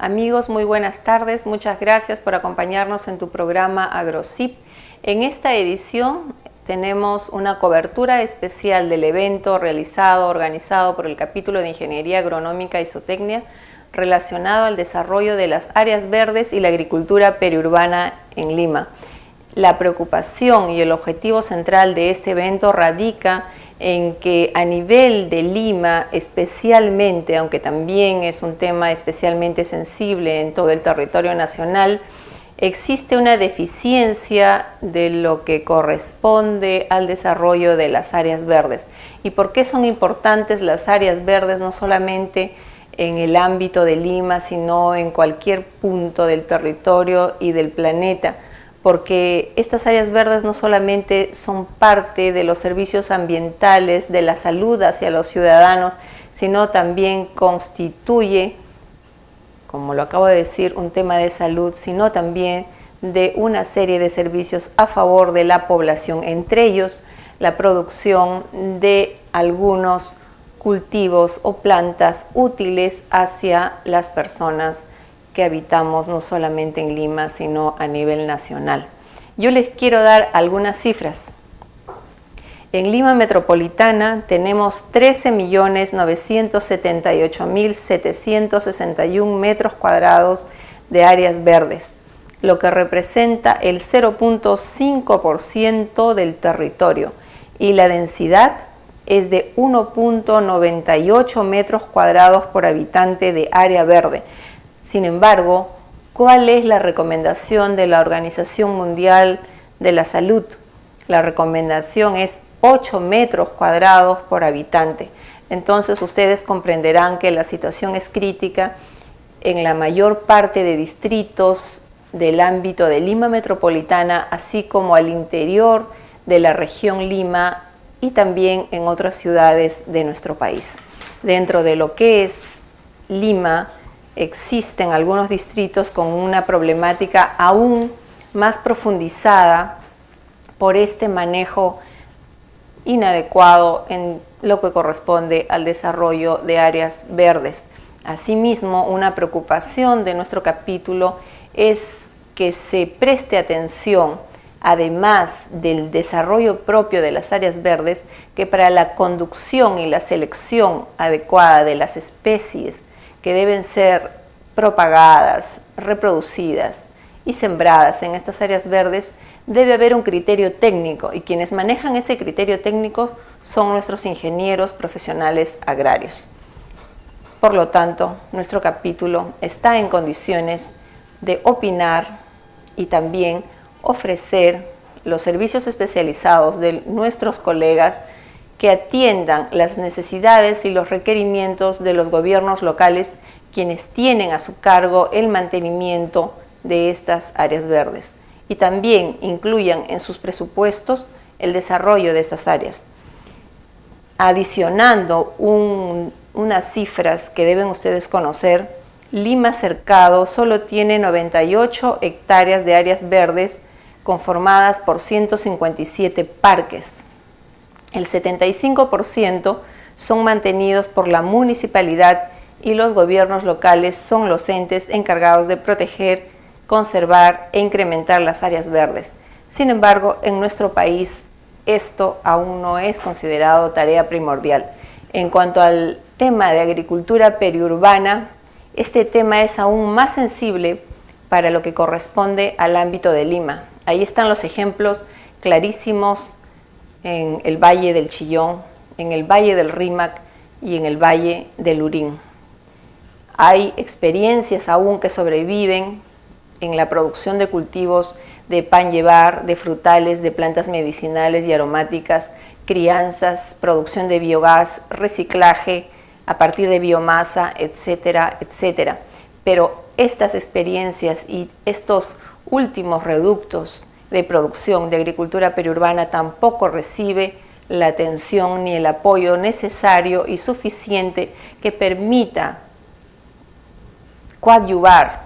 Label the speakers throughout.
Speaker 1: Amigos, muy buenas tardes. Muchas gracias por acompañarnos en tu programa AgroCIP. En esta edición tenemos una cobertura especial del evento organizado por el capítulo de Ingeniería Agronómica y Zootecnia relacionado al desarrollo de las áreas verdes y la agricultura periurbana en Lima. La preocupación y el objetivo central de este evento radica en que a nivel de Lima especialmente, aunque también es un tema especialmente sensible en todo el territorio nacional, existe una deficiencia de lo que corresponde al desarrollo de las áreas verdes. ¿Y por qué son importantes las áreas verdes no solamente en el ámbito de Lima, sino en cualquier punto del territorio y del planeta? Porque estas áreas verdes no solamente son parte de los servicios ambientales, de la salud hacia los ciudadanos, sino también constituye, como lo acabo de decir, un tema de salud, sino también de una serie de servicios a favor de la población, entre ellos la producción de algunos cultivos o plantas útiles hacia las personas que habitamos no solamente en Lima, sino a nivel nacional. Yo les quiero dar algunas cifras. En Lima Metropolitana tenemos 13.978.761 metros cuadrados de áreas verdes, lo que representa el 0.5% del territorio, y la densidad es de 1.98 metros cuadrados por habitante de área verde. Sin embargo, ¿cuál es la recomendación de la Organización Mundial de la Salud? La recomendación es 8 metros cuadrados por habitante. Entonces ustedes comprenderán que la situación es crítica en la mayor parte de distritos del ámbito de Lima Metropolitana, así como al interior de la región Lima y también en otras ciudades de nuestro país. Dentro de lo que es Lima, existen algunos distritos con una problemática aún más profundizada por este manejo inadecuado en lo que corresponde al desarrollo de áreas verdes. Asimismo, una preocupación de nuestro capítulo es que se preste atención, además del desarrollo propio de las áreas verdes, que para la conducción y la selección adecuada de las especies que deben ser propagadas, reproducidas y sembradas en estas áreas verdes, debe haber un criterio técnico, y quienes manejan ese criterio técnico son nuestros ingenieros profesionales agrarios. Por lo tanto, nuestro capítulo está en condiciones de opinar y también ofrecer los servicios especializados de nuestros colegas que atiendan las necesidades y los requerimientos de los gobiernos locales, quienes tienen a su cargo el mantenimiento de estas áreas verdes, y también incluyan en sus presupuestos el desarrollo de estas áreas. Adicionando unas cifras que deben ustedes conocer, Lima Cercado solo tiene 98 hectáreas de áreas verdes conformadas por 157 parques. El 75% son mantenidos por la municipalidad y los gobiernos locales son los entes encargados de proteger, conservar e incrementar las áreas verdes. Sin embargo, en nuestro país esto aún no es considerado tarea primordial. En cuanto al tema de agricultura periurbana, este tema es aún más sensible para lo que corresponde al ámbito de Lima. Ahí están los ejemplos clarísimos en el Valle del Chillón, en el Valle del Rímac y en el Valle del Lurín. Hay experiencias aún que sobreviven en la producción de cultivos de pan llevar, de frutales, de plantas medicinales y aromáticas crianzas, producción de biogás, reciclaje a partir de biomasa, etcétera, etcétera. Pero estas experiencias y estos últimos reductos de producción de agricultura periurbana tampoco recibe la atención ni el apoyo necesario y suficiente que permita coadyuvar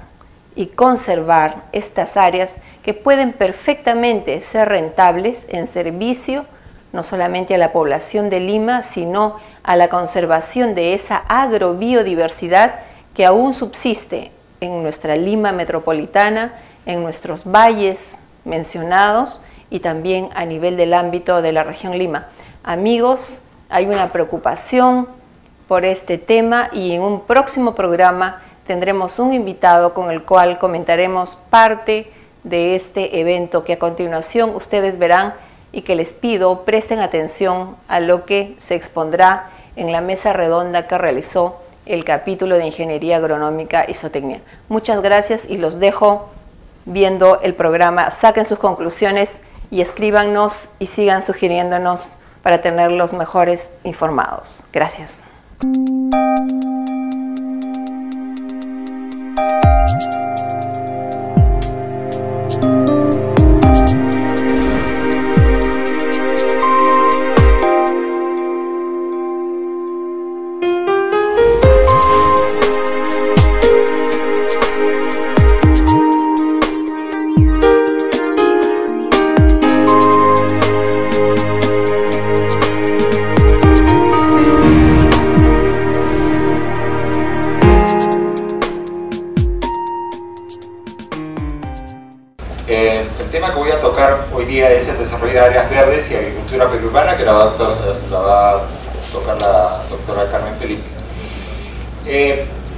Speaker 1: y conservar estas áreas que pueden perfectamente ser rentables en servicio no solamente a la población de Lima, sino a la conservación de esa agrobiodiversidad que aún subsiste en nuestra Lima metropolitana, en nuestros valles mencionados y también a nivel del ámbito de la región Lima. Amigos, hay una preocupación por este tema y en un próximo programa tendremos un invitado con el cual comentaremos parte de este evento que a continuación ustedes verán y que les pido presten atención a lo que se expondrá en la mesa redonda que realizó el capítulo de Ingeniería Agronómica y Zootecnia. Muchas gracias y los dejo viendo el programa. Saquen sus conclusiones y escríbanos y sigan sugiriéndonos para tenerlos mejores informados. Gracias.
Speaker 2: El tema que voy a tocar hoy día es el desarrollo de áreas verdes y agricultura periurbana, que la va a tocar la doctora Carmen Felipe.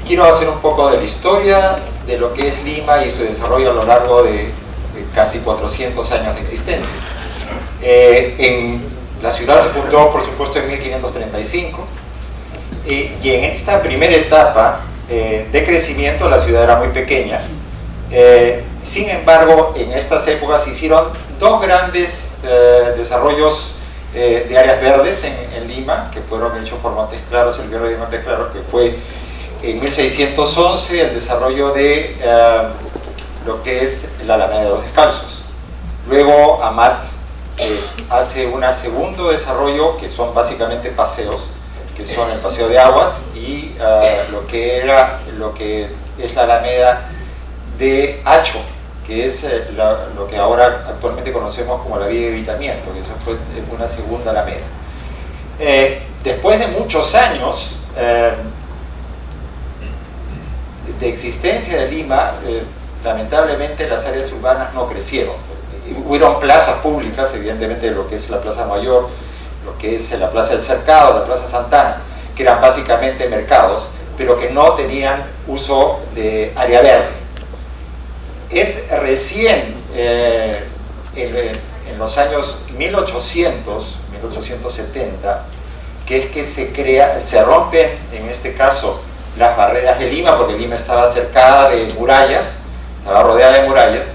Speaker 2: Quiero hacer un poco de la historia de lo que es Lima y su desarrollo a lo largo de casi 400 años de existencia. La ciudad se fundó, por supuesto, en 1535 y en esta primera etapa de crecimiento la ciudad era muy pequeña. Sin embargo, en estas épocas se hicieron dos grandes desarrollos de áreas verdes en Lima, que fueron hechos por Montes Claros, el Virrey de Montes Claros, que fue en 1611 el desarrollo de lo que es la Alameda de los Descalzos. Luego Amat hace un segundo desarrollo, que son básicamente paseos, que son el Paseo de Aguas y lo que es la Alameda de Hacho, que es lo que ahora actualmente conocemos como la vía de evitamiento, que eso fue una segunda alameda. Después de muchos años de existencia de Lima, lamentablemente las áreas urbanas no crecieron. Hubieron plazas públicas, evidentemente lo que es la Plaza Mayor, lo que es la Plaza del Cercado, la Plaza Santana, que eran básicamente mercados, pero que no tenían uso de área verde. Es recién en los años 1800, 1870, que es que se rompen, en este caso, las barreras de Lima, porque Lima estaba cercada de murallas, estaba rodeada de murallas,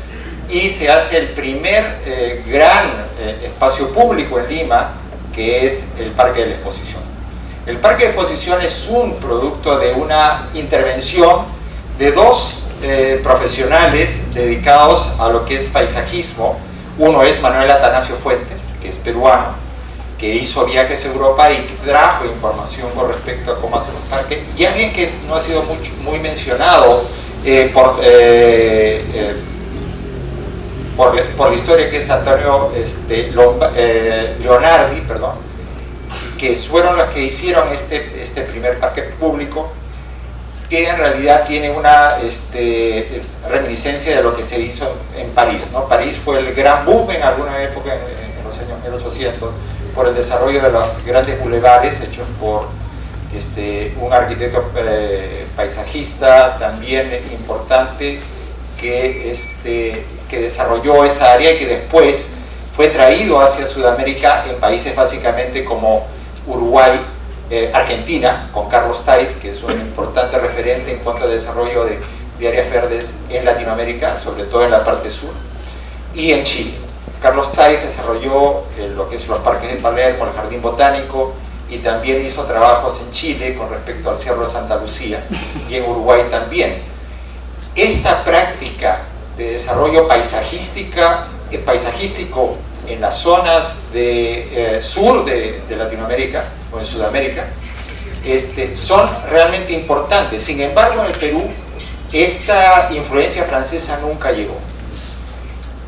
Speaker 2: y se hace el primer gran espacio público en Lima, que es el Parque de la Exposición. El Parque de Exposición es un producto de una intervención de dos profesionales dedicados a lo que es paisajismo. Uno es Manuel Atanasio Fuentes, que es peruano, que hizo viajes a Europa y trajo información con respecto a cómo hacer un parque, y alguien que no ha sido muy mencionado por la historia, que es Antonio Leonardi, que fueron los que hicieron este primer parque público, que en realidad tiene una reminiscencia de lo que se hizo en París, ¿no? París fue el gran boom en alguna época, en los años 1800, por el desarrollo de los grandes bulevares hechos por un arquitecto paisajista también importante, que desarrolló esa área y que después fue traído hacia Sudamérica en países básicamente como Uruguay, Argentina, con Carlos Tais, que es un importante referente en cuanto al desarrollo de áreas verdes en Latinoamérica, sobre todo en la parte sur, y en Chile. Carlos Taiz desarrolló lo que es los parques de Palermo, el Jardín Botánico, y también hizo trabajos en Chile con respecto al Cerro de Santa Lucía, y en Uruguay también. Esta práctica de desarrollo paisajístico en las zonas sur de Latinoamérica o en Sudamérica son realmente importantes. Sin embargo, en el Perú esta influencia francesa nunca llegó.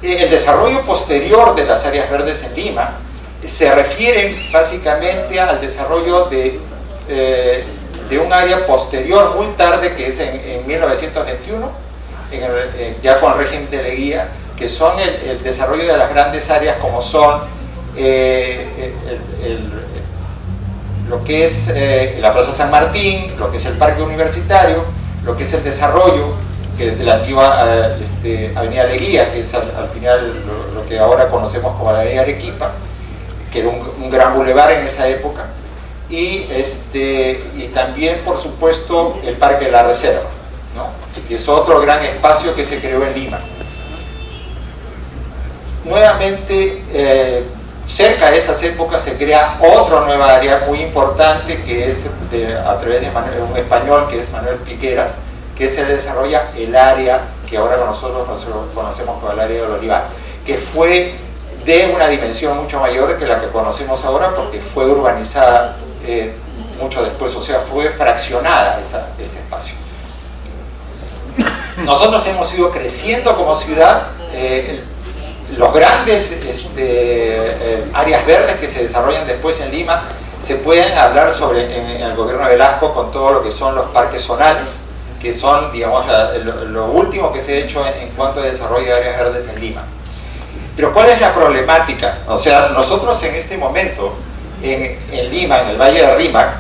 Speaker 2: El desarrollo posterior de las áreas verdes en Lima se refiere básicamente al desarrollo de un área posterior muy tarde, que es en 1921, ya con el régimen de Leguía, que son el desarrollo de las grandes áreas como son lo que es la Plaza San Martín, lo que es el Parque Universitario, lo que es el desarrollo de la antigua Avenida Leguía, que es al final lo que ahora conocemos como la Avenida Arequipa, que era un gran bulevar en esa época, y también, por supuesto, el Parque de la Reserva, ¿no? Que es otro gran espacio que se creó en Lima. Nuevamente, cerca de esas épocas se crea otra nueva área muy importante, que es a través de un español, que es Manuel Piqueras, que se desarrolla el área que ahora nosotros conocemos como el área del Olivar, que fue de una dimensión mucho mayor que la que conocemos ahora, porque fue urbanizada mucho después, o sea, fue fraccionada ese espacio. Nosotros hemos ido creciendo como ciudad. Los grandes áreas verdes que se desarrollan después en Lima se pueden hablar en el gobierno de Velasco, con todo lo que son los parques zonales, que son, digamos, lo último que se ha hecho en cuanto a desarrollo de áreas verdes en Lima. Pero ¿cuál es la problemática? O sea, nosotros en este momento en Lima, en el Valle de Rímac,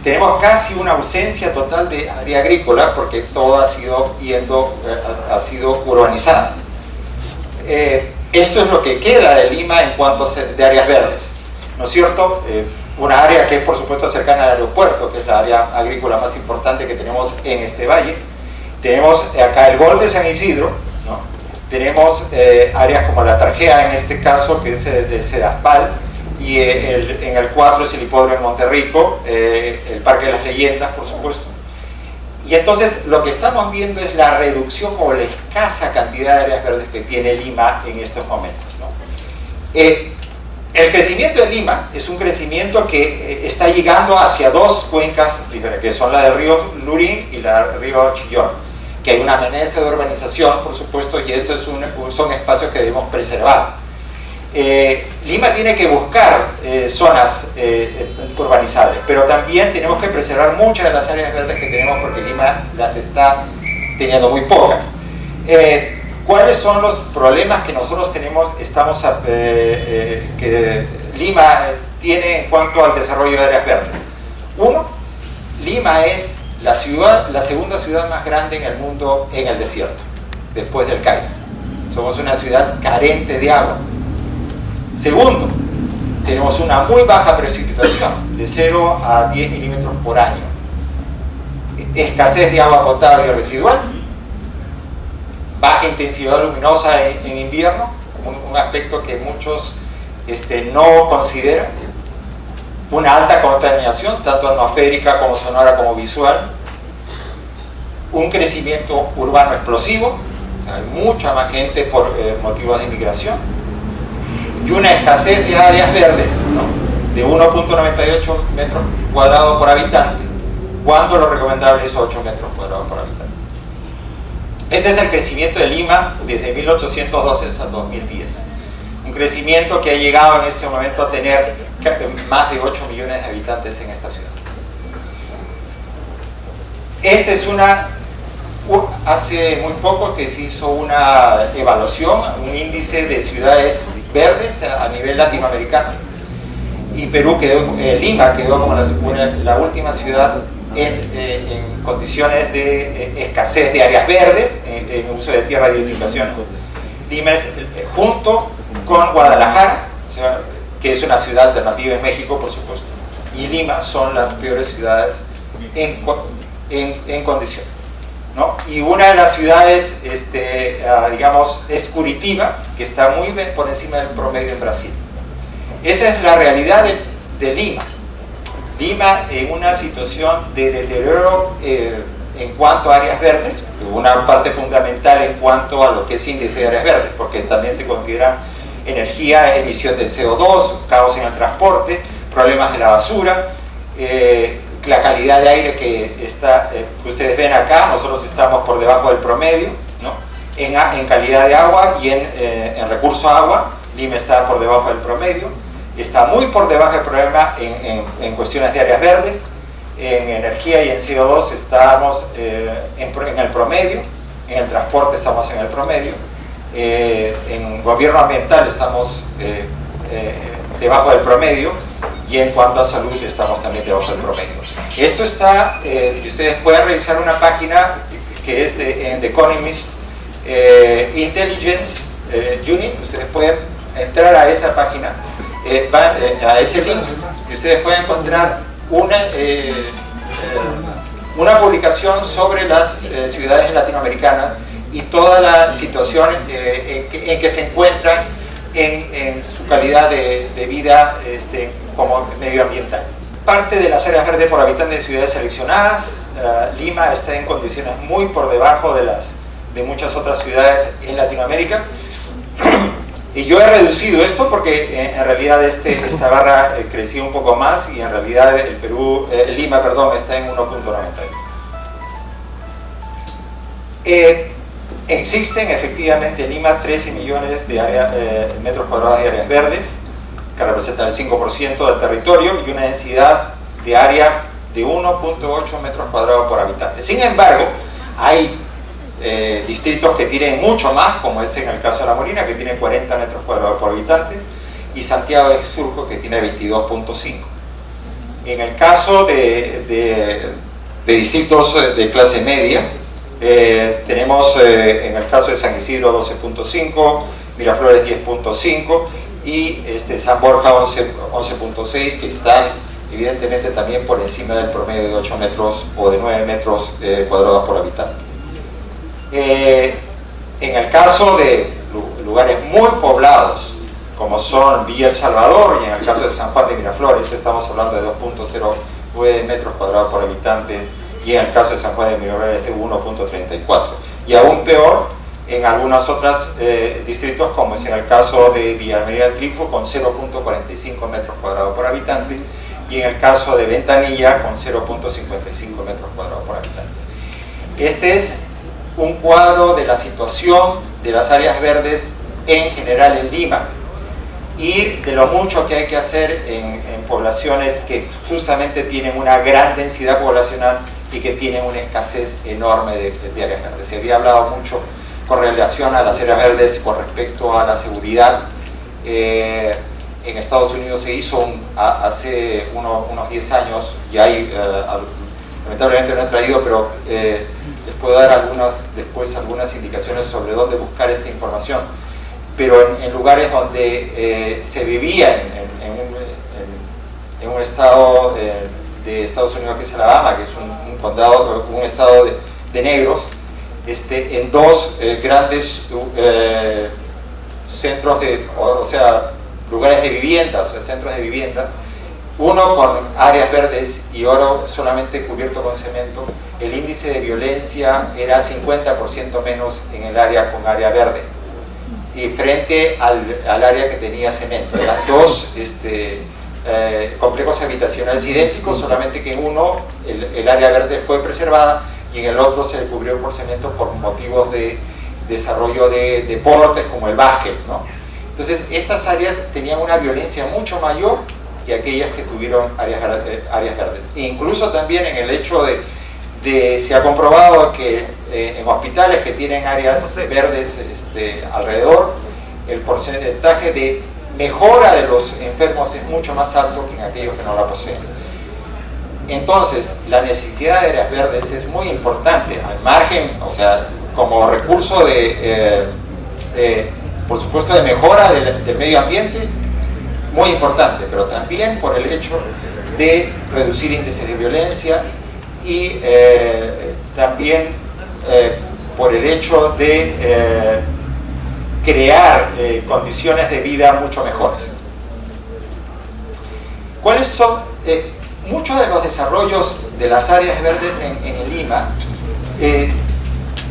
Speaker 2: tenemos casi una ausencia total de área agrícola, porque todo ha sido urbanizado. Esto es lo que queda de Lima en cuanto de áreas verdes, ¿no es cierto? Una área que es, por supuesto, cercana al aeropuerto, que es la área agrícola más importante que tenemos en este valle. Tenemos acá el Golf de San Isidro, ¿no? Tenemos áreas como la Tarjea, en este caso, que es de Cedaspal, y en el 4 es el hipódromo en Monterrico, el Parque de las Leyendas, por supuesto. Y entonces lo que estamos viendo es la reducción o la escasa cantidad de áreas verdes que tiene Lima en estos momentos, ¿no? El crecimiento de Lima es un crecimiento que está llegando hacia dos cuencas diferentes, que son la del río Lurín y la del río Chillón, que hay una amenaza de urbanización, por supuesto, y eso son espacios que debemos preservar. Lima tiene que buscar zonas urbanizables, pero también tenemos que preservar muchas de las áreas verdes que tenemos, porque Lima las está teniendo muy pocas. ¿Cuáles son los problemas que nosotros tenemos, que Lima tiene en cuanto al desarrollo de áreas verdes? Uno, Lima es la segunda ciudad más grande en el mundo en el desierto, después del Cairo. Somos una ciudad carente de agua. Segundo, tenemos una muy baja precipitación, de 0 a 10 milímetros por año. Escasez de agua potable residual, baja intensidad luminosa en invierno, un aspecto que muchos no consideran. Una alta contaminación, tanto atmosférica como sonora como visual. Un crecimiento urbano explosivo, o sea, hay mucha más gente por motivos de inmigración. Y una escasez de áreas verdes, ¿no?, de 1.98 metros cuadrados por habitante, cuando lo recomendable es 8 metros cuadrados por habitante. Este es el crecimiento de Lima desde 1812 hasta 2010. Un crecimiento que ha llegado en este momento a tener más de 8 millones de habitantes en esta ciudad. Esta es hace muy poco que se hizo una evaluación, un índice de ciudades verdes a nivel latinoamericano, y Lima quedó como la última ciudad en condiciones de escasez de áreas verdes, en uso de tierra de edificaciones. Lima es, junto con Guadalajara, o sea, que es una ciudad alternativa en México, por supuesto, y Lima, son las peores ciudades en condición, ¿no? Y una de las ciudades, digamos, es Curitiba, que está muy por encima del promedio en Brasil. Esa es la realidad de Lima. Lima en una situación de deterioro en cuanto a áreas verdes, una parte fundamental en cuanto a lo que es índice de áreas verdes, porque también se considera energía, emisión de CO2, caos en el transporte, problemas de la basura, la calidad de aire que ustedes ven acá. Nosotros estamos por debajo del promedio, ¿no? En calidad de agua y en recurso a agua, Lima está por debajo del promedio, está muy por debajo del problema en cuestiones de áreas verdes. En energía y en CO2 estamos en el promedio, en el transporte estamos en el promedio, en gobierno ambiental estamos debajo del promedio, y en cuanto a salud estamos también debajo del promedio. Esto está, ustedes pueden revisar una página que es de The Economist Intelligence Unit. Ustedes pueden entrar a esa página, a ese link, y ustedes pueden encontrar una publicación sobre las ciudades latinoamericanas y toda la situación en que se encuentran en su calidad de vida como medioambiental. Parte de las áreas verdes por habitante de ciudades seleccionadas, Lima está en condiciones muy por debajo de muchas otras ciudades en Latinoamérica. Y yo he reducido esto porque en realidad esta barra creció un poco más, y en realidad Lima, perdón, está en 1.91. Existen efectivamente en Lima 13 millones de metros cuadrados de áreas verdes, que representan el 5% del territorio, y una densidad de área de 1.8 metros cuadrados por habitante. Sin embargo, hay distritos que tienen mucho más, como es en el caso de La Molina, que tiene 40 metros cuadrados por habitantes, y Santiago de Surco, que tiene 22.5. En el caso de distritos de clase media, tenemos en el caso de San Isidro 12.5, Miraflores 10.5 y San Borja 11.6, que están evidentemente también por encima del promedio de 8 metros o de 9 metros cuadrados por habitante. En el caso de lugares muy poblados, como son Villa El Salvador, y en el caso de San Juan de Miraflores, estamos hablando de 2.09 metros cuadrados por habitante, y en el caso de San Juan de Miraflores de 1.34. Y aún peor en algunos otros distritos, como es en el caso de Villa María del Triunfo, con 0.45 metros cuadrados por habitante, y en el caso de Ventanilla con 0.55 metros cuadrados por habitante. Este es un cuadro de la situación de las áreas verdes en general en Lima, y de lo mucho que hay que hacer en poblaciones que justamente tienen una gran densidad poblacional y que tienen una escasez enorme de áreas verdes. Se había hablado mucho con relación a las áreas verdes con respecto a la seguridad. En Estados Unidos se hizo hace unos 10 años, y hay, lamentablemente no he traído, pero les puedo dar después algunas indicaciones sobre dónde buscar esta información. Pero en lugares donde se vivía en un estado de Estados Unidos que es Alabama, que es un condado, un estado de negros, en dos grandes centros lugares de vivienda, o sea, centros de vivienda, uno con áreas verdes y otro solamente cubierto con cemento. El índice de violencia era 50% menos en el área con área verde, y frente al área que tenía cemento. Eran dos complejos habitacionales idénticos, solamente que en uno el área verde fue preservada y en el otro se cubrió por cemento por motivos de desarrollo de deportes como el básquet, ¿no? Entonces estas áreas tenían una violencia mucho mayor que aquellas que tuvieron áreas verdes. Incluso también en el hecho se ha comprobado que en hospitales que tienen áreas verdes alrededor, el porcentaje de mejora de los enfermos es mucho más alto que en aquellos que no la poseen. Entonces, la necesidad de áreas verdes es muy importante, al margen, o sea, como recurso por supuesto, de mejora del medio ambiente, muy importante, pero también por el hecho de reducir índices de violencia y también por el hecho de crear condiciones de vida mucho mejores. ¿Cuáles son? Muchos de los desarrollos de las áreas verdes en Lima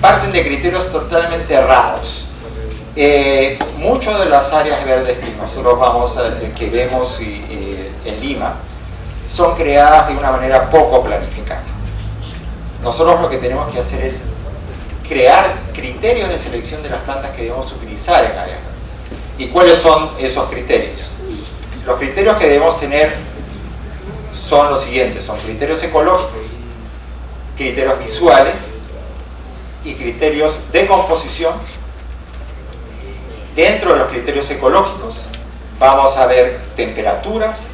Speaker 2: parten de criterios totalmente errados. Muchas de las áreas verdes que nosotros que vemos en Lima son creadas de una manera poco planificada. Nosotros lo que tenemos que hacer es crear criterios de selección de las plantas que debemos utilizar en áreas verdes. ¿Y cuáles son esos criterios? Los criterios que debemos tener son los siguientes: son criterios ecológicos, criterios visuales y criterios de composición. Dentro de los criterios ecológicos vamos a ver temperaturas,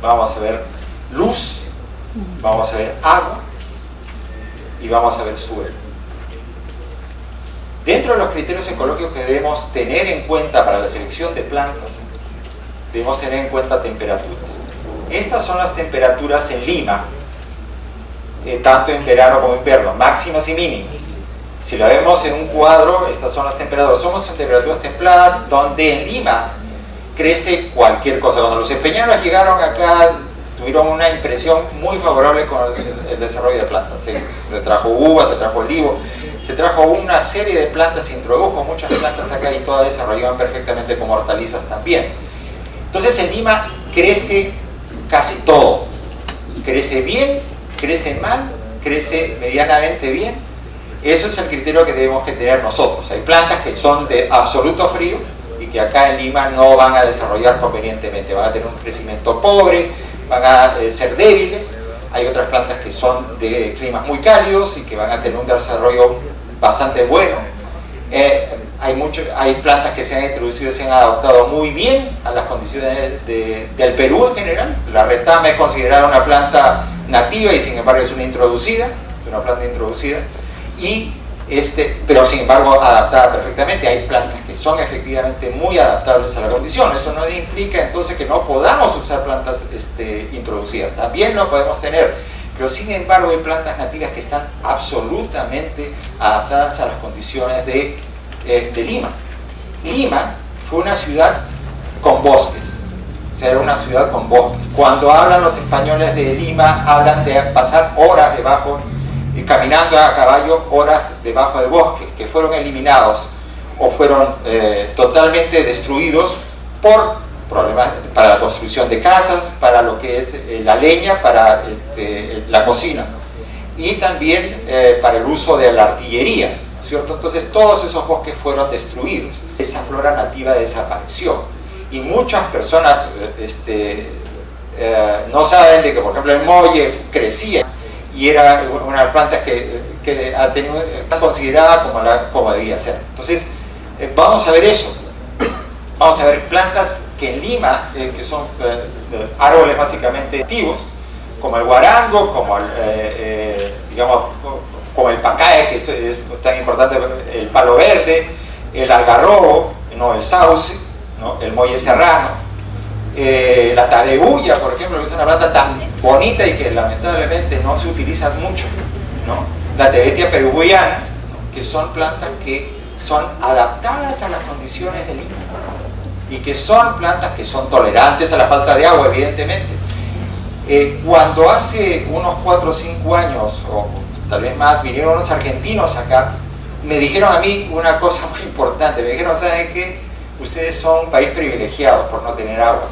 Speaker 2: vamos a ver luz, vamos a ver agua y vamos a ver suelo. Dentro de los criterios ecológicos que debemos tener en cuenta para la selección de plantas, debemos tener en cuenta temperaturas. Estas son las temperaturas en Lima, tanto en verano como en invierno, máximas y mínimas. Si la vemos en un cuadro, estas son las temperaturas. Somos en temperaturas templadas, donde en Lima crece cualquier cosa. Cuando los españoles llegaron acá, tuvieron una impresión muy favorable con el desarrollo de plantas. Se trajo uvas, se trajo olivo, se trajo una serie de plantas, se introdujo muchas plantas acá y todas desarrollaban perfectamente como hortalizas también. Entonces en Lima crece casi todo. Crece bien, crece mal, crece medianamente bien. Eso es el criterio que debemos que tener nosotros. Hay plantas que son de absoluto frío y que acá en Lima no van a desarrollar convenientemente. Van a tener un crecimiento pobre, van a ser débiles. Hay otras plantas que son de climas muy cálidos y que van a tener un desarrollo bastante bueno. Hay plantas que se han introducido y se han adaptado muy bien a las condiciones del Perú en general. La retama es considerada una planta nativa y sin embargo es una planta introducida. Pero sin embargo adaptada perfectamente. Hay plantas que son efectivamente muy adaptables a la condición. Eso no implica entonces que no podamos usar plantas introducidas. También lo podemos tener, pero sin embargo hay plantas nativas que están absolutamente adaptadas a las condiciones de Lima. Lima fue una ciudad con bosques, o sea, era una ciudad con bosques. Cuando hablan los españoles de Lima, hablan de pasar horas debajo, caminando a caballo, horas debajo de bosques que fueron eliminados o fueron totalmente destruidos por problemas para la construcción de casas, para lo que es la leña, para la cocina y también para el uso de la artillería, ¿cierto? Entonces todos esos bosques fueron destruidos, esa flora nativa desapareció y muchas personas no saben de que, por ejemplo, el molle crecía y era una planta que está considerada como debía ser. Entonces vamos a ver eso, vamos a ver plantas que en Lima, que son árboles básicamente nativos, como el guarango, como como el pacae, que es tan importante, el palo verde, el algarrobo, el sauce, el molle serrano, la tabebuya, por ejemplo, que es una planta tan bonita y que lamentablemente no se utiliza mucho, la tebetia peruviana, que son plantas que son adaptadas a las condiciones de Lima y que son plantas que son tolerantes a la falta de agua, evidentemente. Cuando hace unos 4 o 5 años o tal vez más vinieron unos argentinos acá, me dijeron a mí una cosa muy importante. Me dijeron: ¿saben qué? Ustedes son un país privilegiado por no tener agua.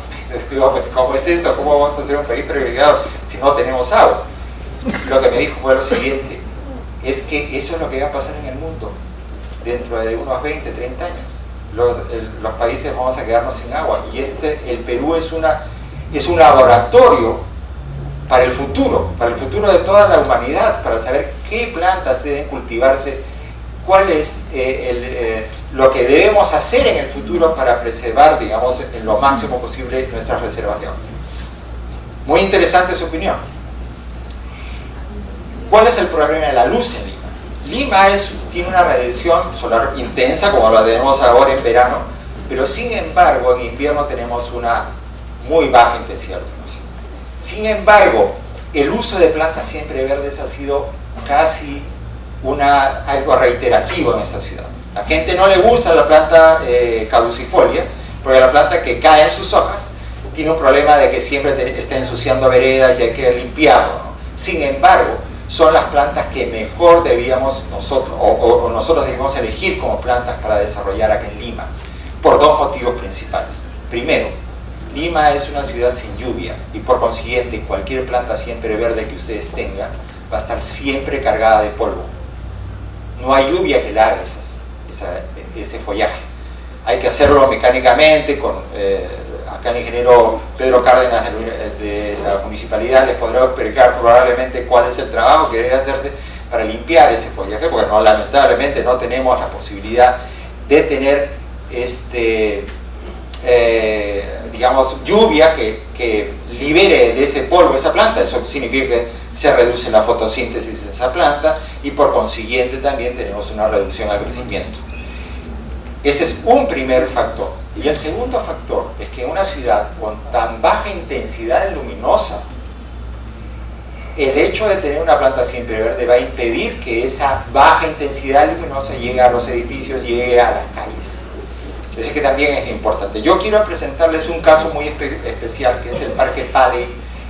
Speaker 2: Digo, ¿cómo es eso? ¿Cómo vamos a ser un país privilegiado si no tenemos agua? Lo que me dijo fue lo siguiente: es que eso es lo que va a pasar en el mundo dentro de unos 20, 30 años. Los países vamos a quedarnos sin agua y el Perú es un laboratorio para el futuro de toda la humanidad, para saber qué plantas deben cultivarse, cuál es lo que debemos hacer en el futuro para preservar, digamos, en lo máximo posible nuestras reservas de agua. Muy interesante su opinión. ¿Cuál es el problema de la luz en Lima? Lima tiene una radiación solar intensa, como la tenemos ahora en verano, pero sin embargo en invierno tenemos una muy baja intensidad luminosa. Sin embargo, el uso de plantas siempre verdes ha sido casi algo reiterativo en esta ciudad. A la gente no le gusta la planta caducifolia, porque la planta que cae en sus hojas tiene un problema de que siempre está ensuciando veredas y hay que limpiarlo, ¿no? Sin embargo, son las plantas que mejor debíamos nosotros, o nosotros debíamos elegir como plantas para desarrollar aquí en Lima, por dos motivos principales. Primero, Lima es una ciudad sin lluvia y por consiguiente cualquier planta siempre verde que ustedes tengan va a estar siempre cargada de polvo. No hay lluvia que lave ese follaje. Hay que hacerlo mecánicamente. Acá el ingeniero Pedro Cárdenas de la municipalidad les podrá explicar probablemente cuál es el trabajo que debe hacerse para limpiar ese follaje, porque lamentablemente no tenemos la posibilidad de tener digamos, lluvia que libere de ese polvo esa planta. Eso significa que se reduce la fotosíntesis de esa planta y por consiguiente también tenemos una reducción al crecimiento. Ese es un primer factor. Y el segundo factor es que en una ciudad con tan baja intensidad luminosa, el hecho de tener una planta siempre verde va a impedir que esa baja intensidad luminosa llegue a los edificios, llegue a las calles. Entonces, que también es importante. Yo quiero presentarles un caso muy especial, que es el Parque Paley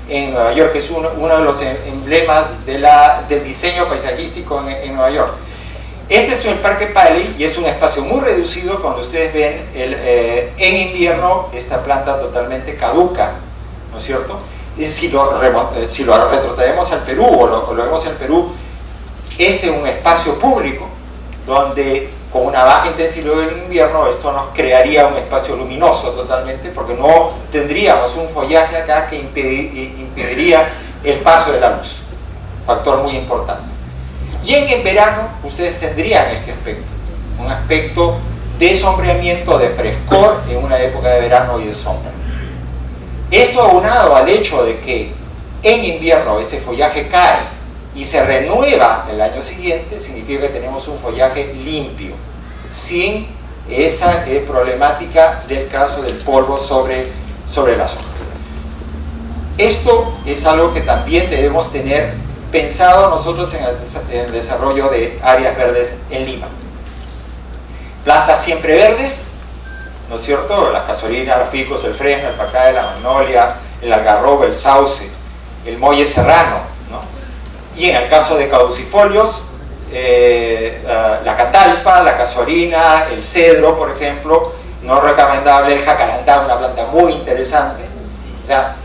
Speaker 2: en Nueva York, que es uno de los emblemas del diseño paisajístico en Nueva York. Este es el Parque Paley y es un espacio muy reducido. Cuando ustedes ven en invierno esta planta totalmente caduca, ¿no es cierto? Y si lo retrotraemos al Perú o lo vemos en Perú, este es un espacio público donde con una baja intensidad del invierno esto nos crearía un espacio luminoso totalmente, porque no tendríamos un follaje acá que impediría el paso de la luz, factor muy importante. Y en verano ustedes tendrían este aspecto, un aspecto de sombreamiento, de frescor en una época de verano y de sombra. Esto aunado al hecho de que en invierno ese follaje cae y se renueva el año siguiente, significa que tenemos un follaje limpio, sin esa problemática del caso del polvo sobre las hojas. Esto es algo que también debemos tener pensado nosotros en el desarrollo de áreas verdes en Lima. Plantas siempre verdes, ¿no es cierto? Las casuarinas, los ficus, el fresno, el pacay, la magnolia, el algarrobo, el sauce, el molle serrano, ¿no? Y en el caso de caducifolios, la catalpa, la casuarina, el cedro, por ejemplo, no recomendable, el jacarandá, una planta muy interesante. O sea,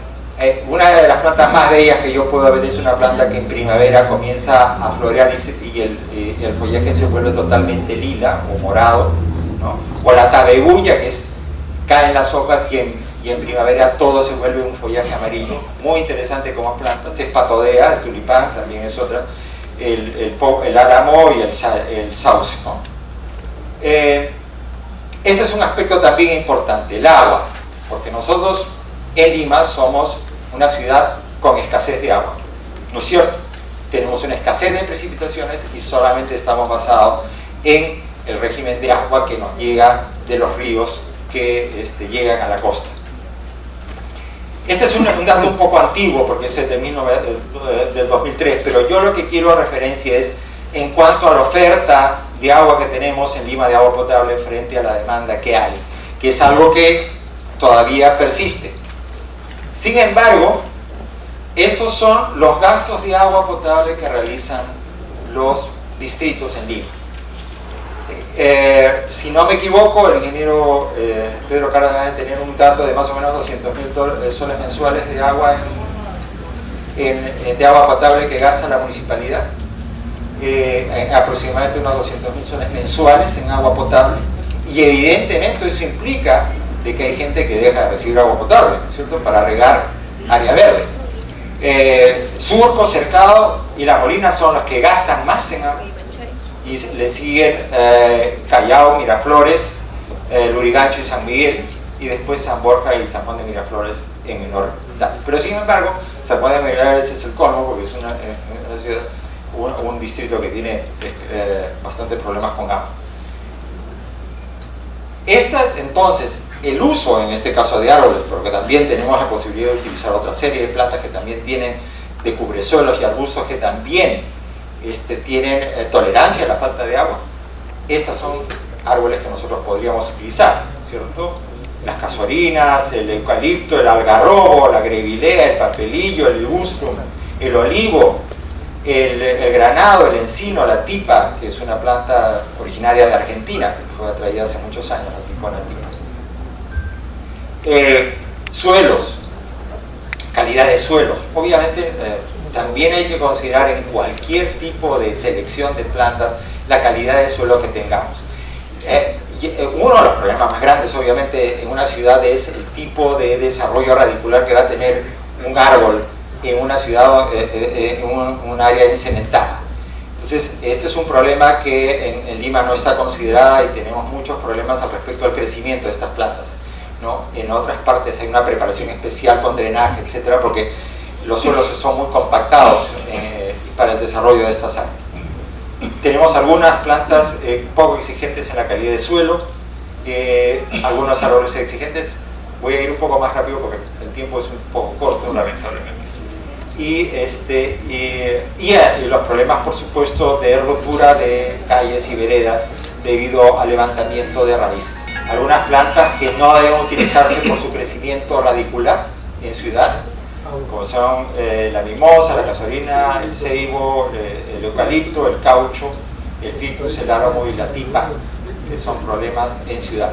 Speaker 2: una de las plantas más bellas que yo puedo ver es una planta que en primavera comienza a florear y el follaje se vuelve totalmente lila o morado, ¿no? O la tabebulla, que caen las hojas y en primavera todo se vuelve un follaje amarillo, muy interesante como planta. Cespatodea, el tulipán también es otra, el álamo y el sauce, ¿no? Ese es un aspecto también importante, el agua, porque nosotros en Lima somos una ciudad con escasez de agua, ¿no es cierto? Tenemos una escasez de precipitaciones y solamente estamos basados en el régimen de agua que nos llega de los ríos que llegan a la costa. Este es un dato un poco antiguo porque es del 2003, pero yo lo que quiero referencia es en cuanto a la oferta de agua que tenemos en Lima, de agua potable, frente a la demanda que hay, que es algo que todavía persiste. Sin embargo, estos son los gastos de agua potable que realizan los distritos en Lima. Si no me equivoco, el ingeniero Pedro Cárdenas debe tener un dato de más o menos 200.000 soles mensuales de agua de agua potable que gasta la municipalidad, aproximadamente unos 200.000 soles mensuales en agua potable, y evidentemente eso implica de que hay gente que deja de recibir agua potable, ¿no es cierto?, para regar área verde. Surco, Cercado y La Molina son los que gastan más en agua, y le siguen Callao, Miraflores, Lurigancho y San Miguel, y después San Borja y San Juan de Miraflores en menor dato. Pero sin embargo, San Juan de Miraflores es el colmo porque es una ciudad, un distrito que tiene bastantes problemas con agua. Entonces, el uso en este caso de árboles, porque también tenemos la posibilidad de utilizar otra serie de plantas que también tienen de cubresuelos y arbustos que también tienen tolerancia a la falta de agua. Estos son árboles que nosotros podríamos utilizar, ¿cierto? Las casuarinas, el eucalipto, el algarrobo, la grevilea, el papelillo, el ligustrum, el olivo, el granado, el encino, la tipa, que es una planta originaria de Argentina, que fue traída hace muchos años, la tipona tipa. Suelos, calidad de suelos. Obviamente también hay que considerar en cualquier tipo de selección de plantas la calidad de suelo que tengamos. Uno de los problemas más grandes obviamente en una ciudad es el tipo de desarrollo radicular que va a tener un árbol en una ciudad, en un área encementada. Entonces este es un problema que en Lima no está considerada y tenemos muchos problemas al respecto al crecimiento de estas plantas, ¿no? En otras partes hay una preparación especial con drenaje, etcétera, porque los suelos son muy compactados para el desarrollo de estas áreas. Tenemos algunas plantas poco exigentes en la calidad de suelo, algunos árboles exigentes. Voy a ir un poco más rápido porque el tiempo es un poco corto, lamentablemente. Y los problemas, por supuesto, de rotura de calles y veredas debido al levantamiento de raíces. Algunas plantas que no deben utilizarse por su crecimiento radicular en ciudad, como son la mimosa, la casuarina, el ceibo, el eucalipto, el caucho, el ficus, el álamo y la tipa, que son problemas en ciudad.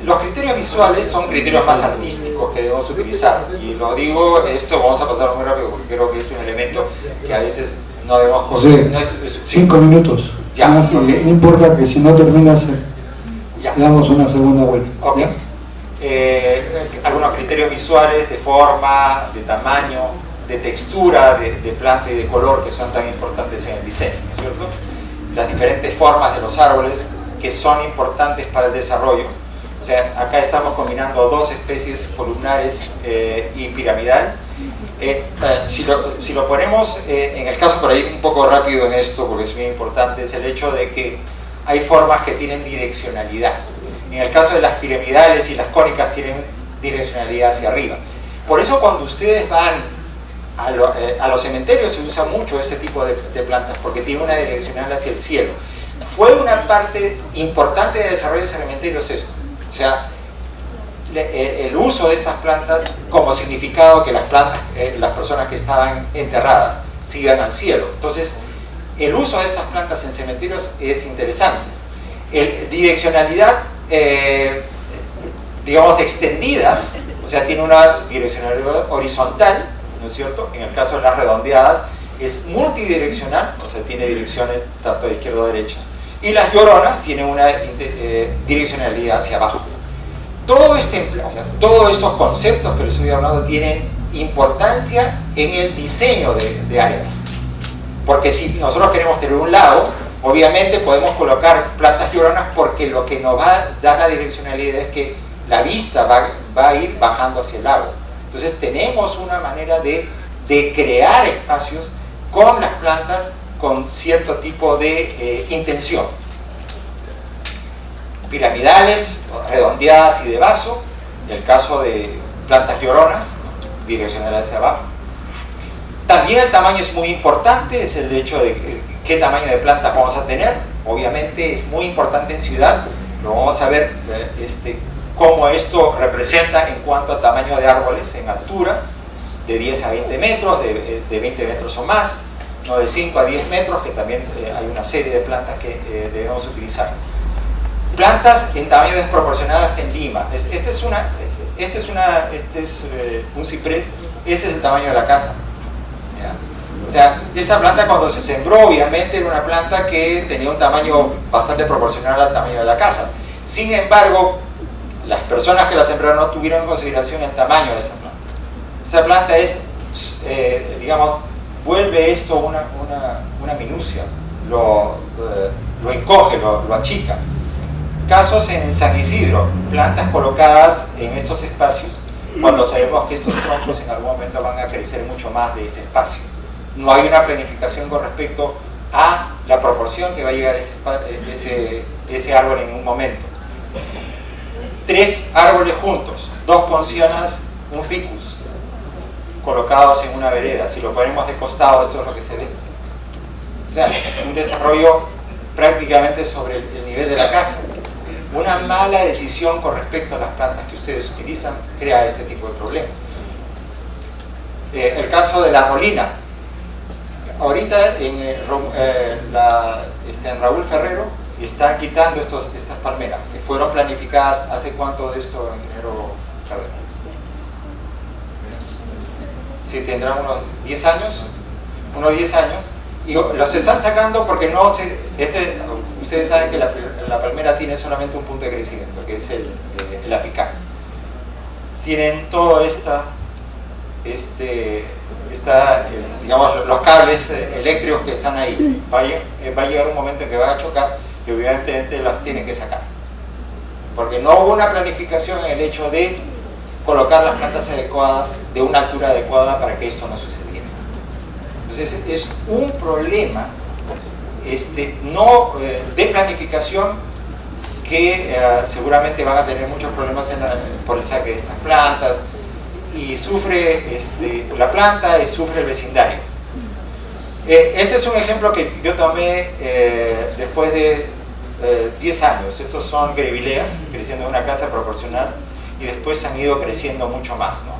Speaker 2: Los criterios visuales son criterios más artísticos que debemos utilizar, y lo digo, esto vamos a pasar muy rápido porque creo que es un elemento que a veces no debemos...
Speaker 3: José,
Speaker 2: no es,
Speaker 3: 5 minutos.
Speaker 2: Ya,
Speaker 3: más,
Speaker 2: okay.
Speaker 3: No importa que si no terminas,
Speaker 2: ya.
Speaker 3: Le damos una segunda vuelta.
Speaker 2: Okay. Algunos criterios visuales de forma, de tamaño, de textura, de planta y de color que son tan importantes en el diseño, ¿no es cierto? Las diferentes formas de los árboles que son importantes para el desarrollo. O sea, acá estamos combinando dos especies columnares y piramidal. Si lo ponemos en el caso, por ahí un poco rápido en esto porque es muy importante, es el hecho de que hay formas que tienen direccionalidad. En el caso de las piramidales y las cónicas tienen direccionalidad hacia arriba. Por eso cuando ustedes van a los cementerios se usa mucho ese tipo de plantas porque tiene una direccional hacia el cielo. Fue una parte importante de desarrollo de cementerios esto. O sea, el uso de estas plantas como significado que las plantas, las personas que estaban enterradas sigan al cielo. Entonces, el uso de estas plantas en cementerios es interesante. Direccionalidad, digamos, extendidas, o sea, tiene una direccionalidad horizontal, ¿no es cierto? En el caso de las redondeadas es multidireccional, o sea, tiene direcciones tanto de izquierda a derecha. Y las lloronas tienen una direccionalidad hacia abajo. Todos estos conceptos que les estoy hablando tienen importancia en el diseño de áreas. Porque si nosotros queremos tener un lago, obviamente podemos colocar plantas lloronas porque lo que nos va a dar la direccionalidad es que la vista va a ir bajando hacia el lago. Entonces tenemos una manera de crear espacios con las plantas con cierto tipo de intención. Piramidales, redondeadas y de vaso, en el caso de plantas lloronas, direccionales hacia abajo. También el tamaño es muy importante, es el hecho de qué tamaño de plantas vamos a tener. Obviamente es muy importante en ciudad, lo vamos a ver cómo esto representa en cuanto a tamaño de árboles en altura, de 10 a 20 metros, de 20 metros o más, no de 5 a 10 metros, que también hay una serie de plantas que debemos utilizar. Plantas en tamaño desproporcionadas en Lima. Este es un ciprés, este es el tamaño de la casa. ¿Ya? O sea, esta planta cuando se sembró obviamente era una planta que tenía un tamaño bastante proporcional al tamaño de la casa. Sin embargo, las personas que la sembraron no tuvieron en consideración el tamaño de esa planta. Esa planta es, digamos, vuelve esto una minucia, lo encoge, lo achica. Casos en San Isidro, plantas colocadas en estos espacios, cuando sabemos que estos troncos en algún momento van a crecer mucho más de ese espacio. No hay una planificación con respecto a la proporción que va a llegar ese árbol en un momento. 3 árboles juntos, 2 concionas, un ficus, colocados en una vereda. Si lo ponemos de costado, esto es lo que se ve. O sea, un desarrollo prácticamente sobre el nivel de la casa. Una mala decisión con respecto a las plantas que ustedes utilizan crea este tipo de problemas. El caso de la molina. Ahorita en Raúl Ferrero están quitando estas palmeras que fueron planificadas. ¿Hace cuánto de esto, ingeniero Carrera? Sí, tendrán unos 10 años. Unos 10 años. Y los están sacando porque no se... ustedes saben que la palmera tiene solamente un punto de crecimiento, que es el apical. Tienen todo digamos, los cables eléctricos que están ahí. Va a llegar un momento en que van a chocar y obviamente los tienen que sacar. Porque no hubo una planificación en el hecho de colocar las plantas adecuadas, de una altura adecuada para que esto no sucediera. Entonces es un problema de planificación que seguramente van a tener muchos problemas por el saque de estas plantas, y sufre la planta y sufre el vecindario. Este es un ejemplo que yo tomé después de 10 años. Estos son grevileas creciendo en una casa proporcional y después han ido creciendo mucho más, ¿no?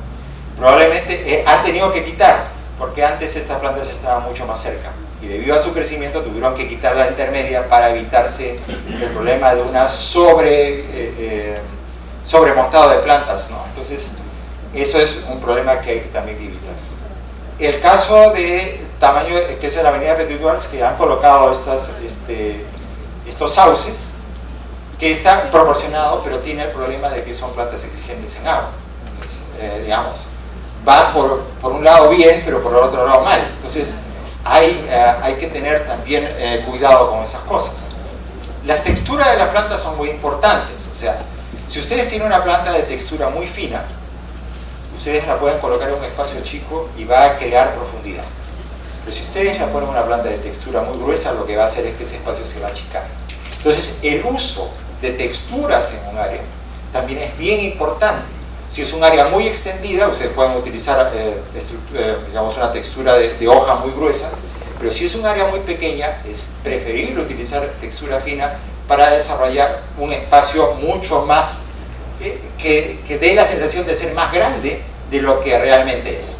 Speaker 2: Probablemente han tenido que quitar, porque antes estas plantas estaban mucho más cerca y debido a su crecimiento tuvieron que quitar la intermedia para evitarse el problema de una sobremontado de plantas, ¿no? Entonces eso es un problema que hay que también evitar. El caso de tamaño, que es en la avenida Petit Duals, que han colocado estos sauces, que están proporcionados, pero tiene el problema de que son plantas exigentes en agua. Entonces, digamos, van por un lado bien, pero por el otro lado mal. Entonces hay que tener también cuidado con esas cosas. Las texturas de la planta son muy importantes. O sea, si ustedes tienen una planta de textura muy fina, ustedes la pueden colocar en un espacio chico y va a crear profundidad. Pero si ustedes la ponen en una planta de textura muy gruesa, lo que va a hacer es que ese espacio se va a achicar. Entonces, el uso de texturas en un área también es bien importante. Si es un área muy extendida, ustedes pueden utilizar digamos, una textura de hoja muy gruesa, pero si es un área muy pequeña, es preferible utilizar textura fina para desarrollar un espacio mucho más que dé la sensación de ser más grande de lo que realmente es.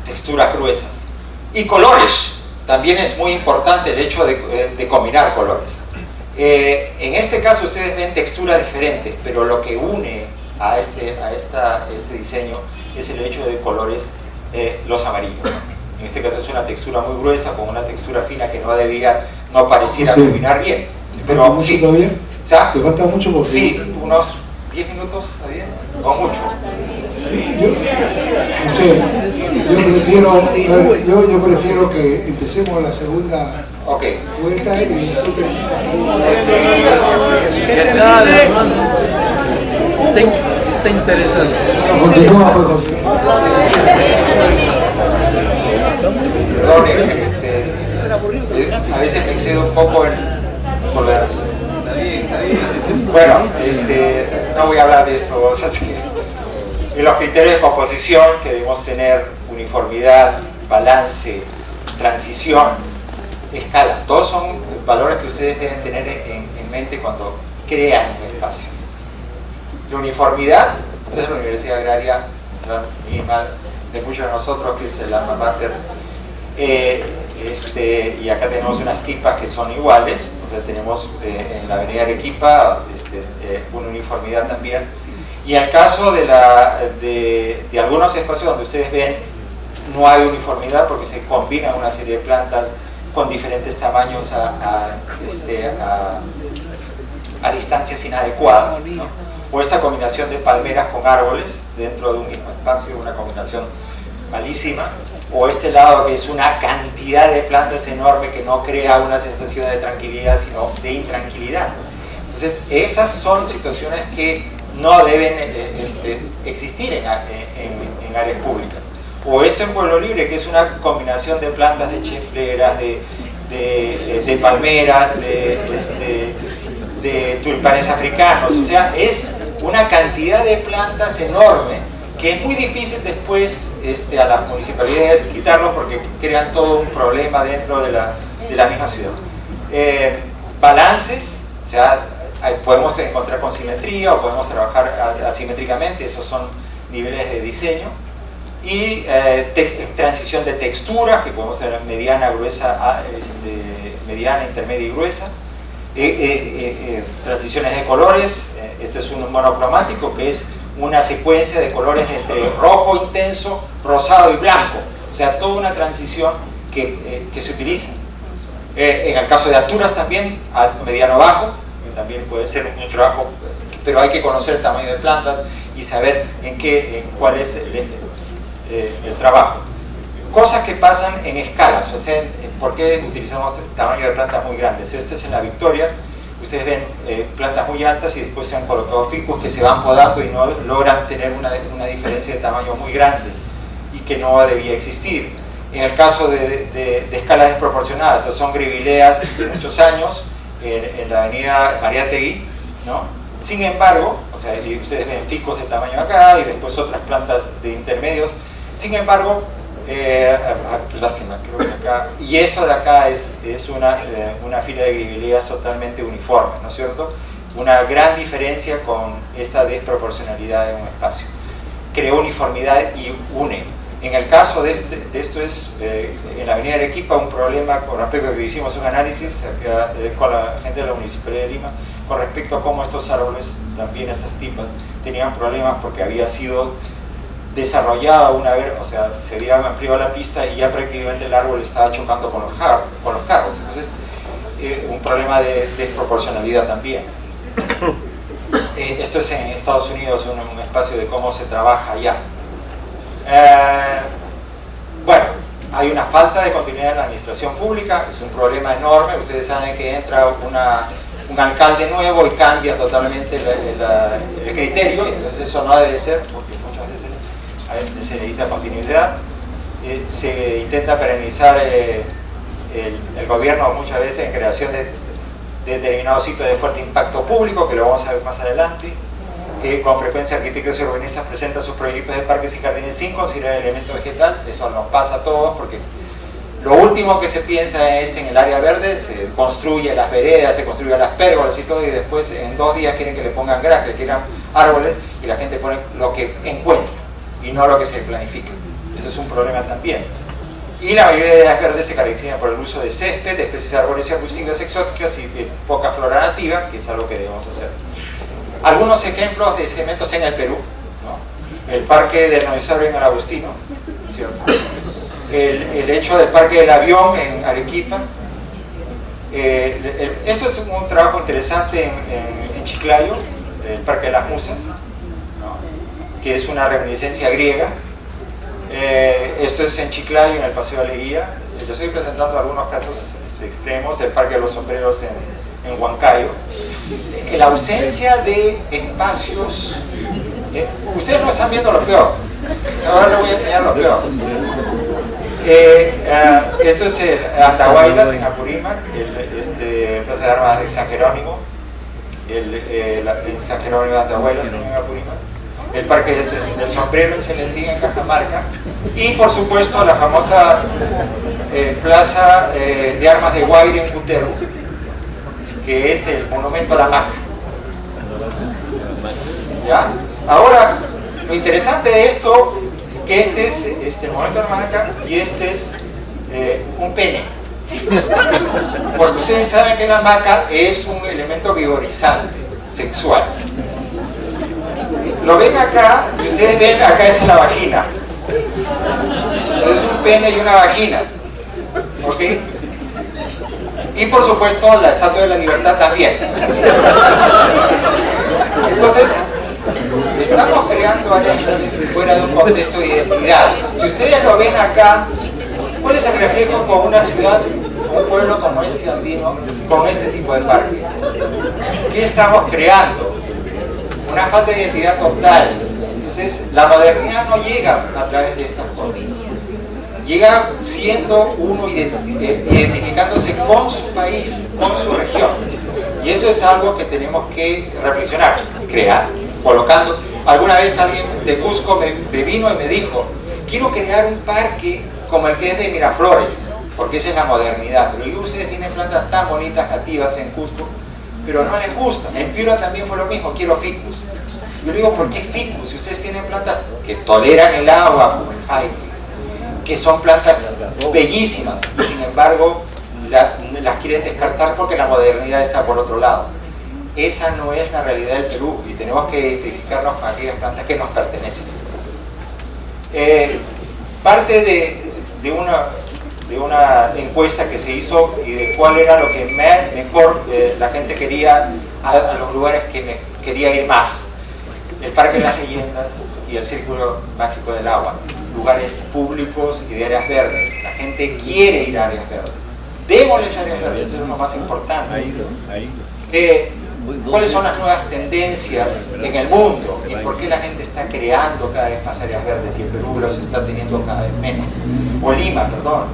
Speaker 2: Texturas gruesas. Y colores. También es muy importante el hecho de combinar colores. En este caso ustedes ven texturas diferentes, pero lo que une a este diseño es el hecho de colores, los amarillos. En este caso es una textura muy gruesa con una textura fina que no pareciera combinar bien. Pero sí.
Speaker 3: ¿Bien?
Speaker 2: ¿Te
Speaker 3: falta mucho? Porque...
Speaker 2: Sí, unos 10 minutos, ¿está bien? O mucho. Yo prefiero que empecemos la segunda vuelta y
Speaker 4: si está interesado.
Speaker 3: Continúa, por favor.
Speaker 2: Perdón, a veces me excedo un poco por la... Bueno, no voy a hablar de esto, o sea, y los criterios de composición que debemos tener: uniformidad, balance, transición, escala. Todos son valores que ustedes deben tener en mente cuando crean un espacio. La uniformidad, esta es la Universidad Agraria, es la misma de muchos de nosotros, que es el alma mater. Y acá tenemos unas tipas que son iguales. O sea, tenemos en la avenida Arequipa una uniformidad también. Y en el caso de algunos espacios donde ustedes ven no hay uniformidad porque se combinan una serie de plantas con diferentes tamaños a distancias inadecuadas, ¿no? O esta combinación de palmeras con árboles dentro de un mismo espacio, una combinación malísima. O este lado que es una cantidad de plantas enorme que no crea una sensación de tranquilidad, sino de intranquilidad. Entonces, esas son situaciones que no deben existir en áreas públicas. O esto en Pueblo Libre, que es una combinación de plantas de chefleras, de palmeras, de tulipanes africanos. O sea, es una cantidad de plantas enorme que es muy difícil después a las municipalidades quitarlos porque crean todo un problema dentro de la misma ciudad. Balances, o sea, podemos encontrar con simetría o podemos trabajar asimétricamente, esos son niveles de diseño. Y transición de texturas, que podemos tener mediana, gruesa, mediana, intermedia y gruesa. Transiciones de colores, este es un monocromático que es una secuencia de colores entre rojo intenso, rosado y blanco, o sea, toda una transición que se utiliza. En el caso de alturas también, mediano bajo, también puede ser un trabajo, pero hay que conocer el tamaño de plantas y saber en cuál es el trabajo. Cosas que pasan en escalas, o sea, ¿por qué utilizamos tamaño de plantas muy grandes? Este es en la Victoria. Ustedes ven plantas muy altas y después se han colocado ficus que se van podando y no logran tener una diferencia de tamaño muy grande y que no debía existir. En el caso de escalas desproporcionadas, son grivileas de muchos años en la avenida Mariátegui, ¿no? Sin embargo, o sea, y ustedes ven ficus de tamaño acá y después otras plantas de intermedios. Sin embargo, lástima, creo que acá, y eso de acá es una fila de grivileas totalmente uniforme, ¿no es cierto? Una gran diferencia con esta desproporcionalidad de un espacio. Crea uniformidad y une. En el caso de esto es, en la avenida Arequipa, un problema con respecto a que hicimos un análisis con la gente de la Municipalidad de Lima, con respecto a cómo estos árboles, también estas tipas, tenían problemas porque había sido desarrollada una vez, o sea, se había ampliado la pista y ya prácticamente el árbol estaba chocando con los carros. Entonces, un problema de desproporcionalidad también. Esto es en Estados Unidos, un espacio de cómo se trabaja allá. Bueno, hay una falta de continuidad en la administración pública, es un problema enorme. Ustedes saben que entra un alcalde nuevo y cambia totalmente el criterio, entonces eso no debe ser, porque muchas veces se necesita continuidad. Se intenta perenizar el gobierno muchas veces en creación de determinados sitios de fuerte impacto público, que lo vamos a ver más adelante. Con frecuencia arquitectos y urbanistas presentan sus proyectos de parques y jardines sin considerar el elemento vegetal. Eso nos pasa a todos porque lo último que se piensa es en el área verde, se construye las veredas, se construyen las pérgolas y todo, y después en 2 días quieren que le pongan gras, que quieran árboles, y la gente pone lo que encuentra y no lo que se planifica. Ese es un problema también. Y la mayoría de áreas verdes se caracterizan por el uso de césped, de especies arbóreas arbustivas exóticas y de poca flora nativa, que es algo que debemos hacer. Algunos ejemplos de cementos en el Perú, ¿no? El parque del Novisaurio en el Agustino, ¿cierto? El hecho del parque del avión en Arequipa. Esto es un trabajo interesante en Chiclayo, el parque de las Musas, ¿no? Que es una reminiscencia griega. Esto es en Chiclayo, en el Paseo de Alegría. Yo estoy presentando algunos casos extremos, el parque de los sombreros en Huancayo. La ausencia de espacios. Ustedes no están viendo lo peor, ahora les voy a enseñar lo peor. Esto es Andahuaylas en Apurímac, Plaza de Armas de San Jerónimo, en San Jerónimo de Andahuaylas en Apurímac, el Parque del Sombrero en Celentín en Cajamarca, y por supuesto la famosa Plaza de Armas de Guaire en Cutervo, que es el monumento a la maca. ¿Ya? Ahora, lo interesante de esto, que este es el monumento a la maca y este es un pene. Porque ustedes saben que la maca es un elemento vigorizante, sexual. Lo ven acá, y ustedes ven acá es la vagina. Es un pene y una vagina. ¿Ok? Y por supuesto la Estatua de la Libertad también. Entonces, estamos creando áreas fuera de un contexto de identidad. Si ustedes lo ven acá, ¿cuál es el reflejo con una ciudad, un pueblo como este andino, con este tipo de parque? ¿Qué estamos creando? Una falta de identidad total. Entonces, la modernidad no llega a través de estas cosas. Llega siendo uno identificándose con su país, con su región. Y eso es algo que tenemos que reflexionar, crear. colocando. Alguna vez alguien de Cusco me vino y me dijo, quiero crear un parque como el que es de Miraflores, porque esa es la modernidad, pero digo, ustedes tienen plantas tan bonitas nativas en Cusco, pero no les gustan. En Piura también fue lo mismo, quiero ficus. Yo le digo, ¿por qué ficus? Si ustedes tienen plantas que toleran el agua, como el faique, que son plantas bellísimas, y sin embargo las quieren descartar porque la modernidad está por otro lado. Esa no es la realidad del Perú, y tenemos que identificarnos con aquellas plantas que nos pertenecen. Parte de una encuesta que se hizo y de cuál era lo que mejor la gente quería, a los lugares que quería ir más: el Parque de las Leyendas y el Círculo Mágico del Agua, lugares públicos y de áreas verdes. La gente quiere ir a áreas verdes, démosles áreas verdes, eso es lo más importante. ¿Cuáles son las nuevas tendencias en el mundo? ¿Y por qué la gente está creando cada vez más áreas verdes y el Perú los está teniendo cada vez menos? O Lima, perdón.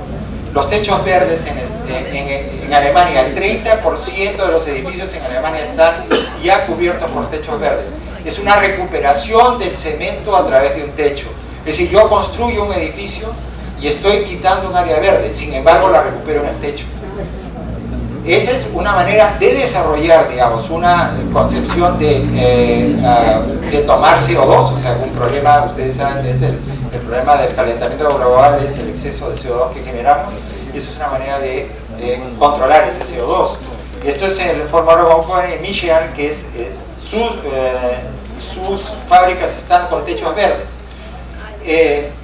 Speaker 2: Los techos verdes en Alemania, el 30% de los edificios en Alemania están ya cubiertos por techos verdes. Es una recuperación del cemento a través de un techo. Es decir, yo construyo un edificio y estoy quitando un área verde, sin embargo la recupero en el techo. Esa es una manera de desarrollar, digamos, una concepción de tomar CO2, o sea, un problema, ustedes saben, es el problema del calentamiento global, es el exceso de CO2 que generamos, y eso es una manera de controlar ese CO2. Esto es el Ford Motor Company en Michigan, que es, sus fábricas están con techos verdes.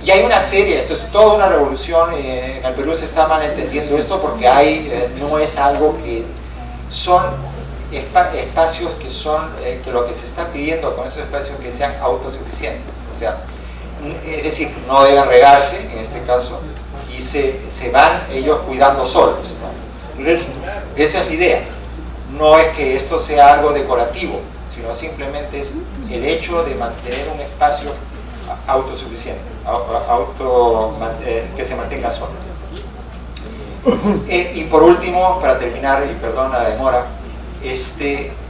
Speaker 2: Y hay una serie, esto es toda una revolución, en el Perú se está malentendiendo esto porque no es algo que son espacios que son, que lo que se está pidiendo con esos espacios que sean autosuficientes, o sea, es decir, no deben regarse en este caso y se van ellos cuidando solos, ¿no? Entonces, esa es la idea, no es que esto sea algo decorativo, sino simplemente es el hecho de mantener un espacio autosuficiente, que se mantenga solo. Y por último, para terminar, y perdón la demora,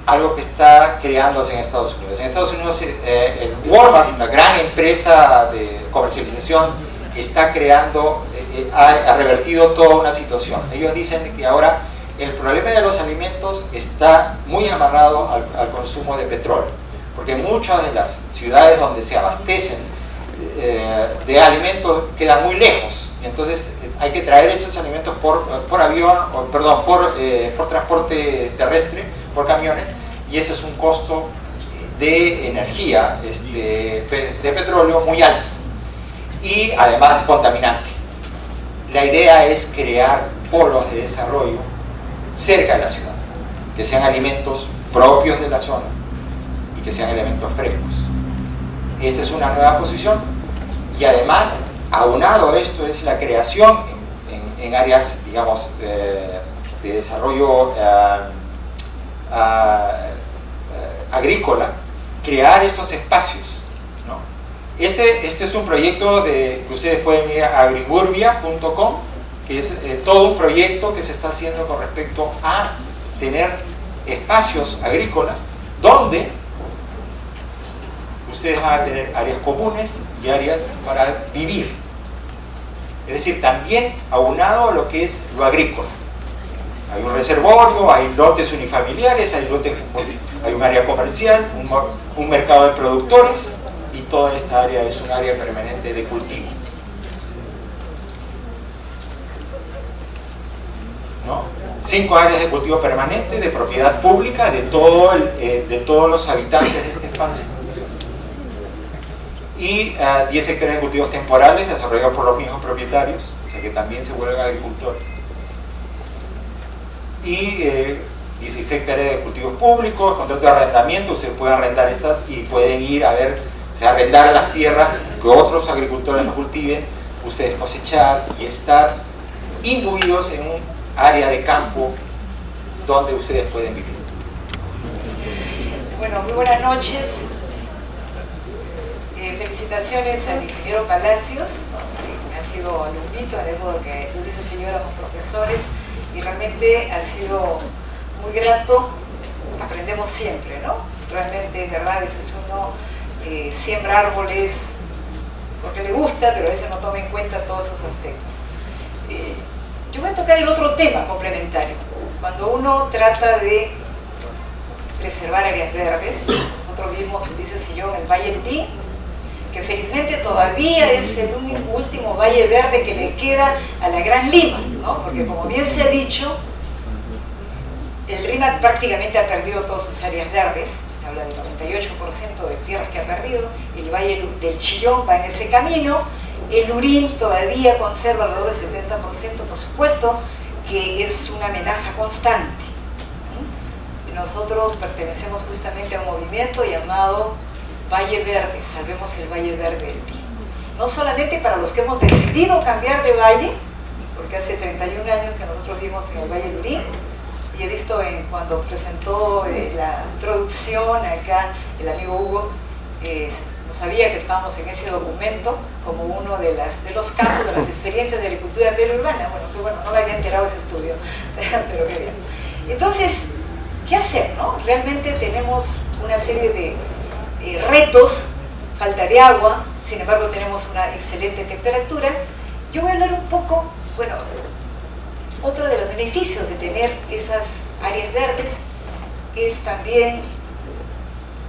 Speaker 2: algo que está creándose en Estados Unidos. En Estados Unidos, el Walmart, una gran empresa de comercialización, está creando, ha revertido toda una situación. Ellos dicen que ahora el problema de los alimentos está muy amarrado al consumo de petróleo, porque muchas de las ciudades donde se abastecen de alimentos quedan muy lejos, y entonces hay que traer esos alimentos por avión, por transporte terrestre, por camiones, y eso es un costo de energía, de petróleo muy alto, y además contaminante. La idea es crear polos de desarrollo cerca de la ciudad, que sean alimentos propios de la zona y que sean elementos frescos. Esa es una nueva posición, y además, aunado a esto, es la creación en áreas, digamos, de desarrollo agrícola, crear estos espacios, ¿no? Este es un proyecto que ustedes pueden ir a agriburbia.com, que es todo un proyecto que se está haciendo con respecto a tener espacios agrícolas donde ustedes van a tener áreas comunes y áreas para vivir. Es decir, también aunado a lo que es lo agrícola. Hay un reservorio, hay lotes unifamiliares, hay un área comercial, un mercado de productores, y toda esta área es un área permanente de cultivo, ¿no? 5 áreas de cultivo permanente de propiedad pública de todos los habitantes de este espacio, y 10 hectáreas de cultivos temporales desarrollados por los mismos propietarios, o sea que también se vuelven agricultores, y 16 hectáreas de cultivos públicos, contrato de arrendamiento. Ustedes pueden arrendar estas y pueden ir a ver, o sea, arrendar las tierras que otros agricultores no cultiven, ustedes cosechar y estar imbuidos en un área de campo donde ustedes pueden vivir.
Speaker 5: Bueno, muy buenas noches. Felicitaciones al ingeniero Palacios, que ha sido alumnito, en el modo que dice el señor, a los profesores, y realmente ha sido muy grato. Aprendemos siempre, ¿no? realmente es verdad, a veces uno siembra árboles porque le gusta, pero a veces no toma en cuenta todos esos aspectos. Yo voy a tocar el otro tema complementario. Cuando uno trata de preservar áreas verdes, nosotros vimos Ulises y yo en el Valle Lurín, que felizmente todavía es el último valle verde que le queda a la Gran Lima, ¿no? Porque como bien se ha dicho, el Rímac prácticamente ha perdido todas sus áreas verdes, habla del 98% de tierras que ha perdido, el Valle del Chillón va en ese camino, el Lurín todavía conserva alrededor del 70%, por supuesto, que es una amenaza constante. Nosotros pertenecemos justamente a un movimiento llamado Valle Verde, Salvemos el Valle Verde del Lurín. No solamente para los que hemos decidido cambiar de valle, porque hace 31 años que nosotros vivimos en el Valle Lurín, y he visto cuando presentó la introducción acá, el amigo Hugo, no sabía que estábamos en ese documento como uno de los casos, de las experiencias de agricultura periurbana. Bueno, que bueno, no me había enterado ese estudio, pero qué bien. Entonces, ¿qué hacer, no? Realmente tenemos una serie de retos, falta de agua, sin embargo tenemos una excelente temperatura. Yo voy a hablar un poco, bueno, otro de los beneficios de tener esas áreas verdes es también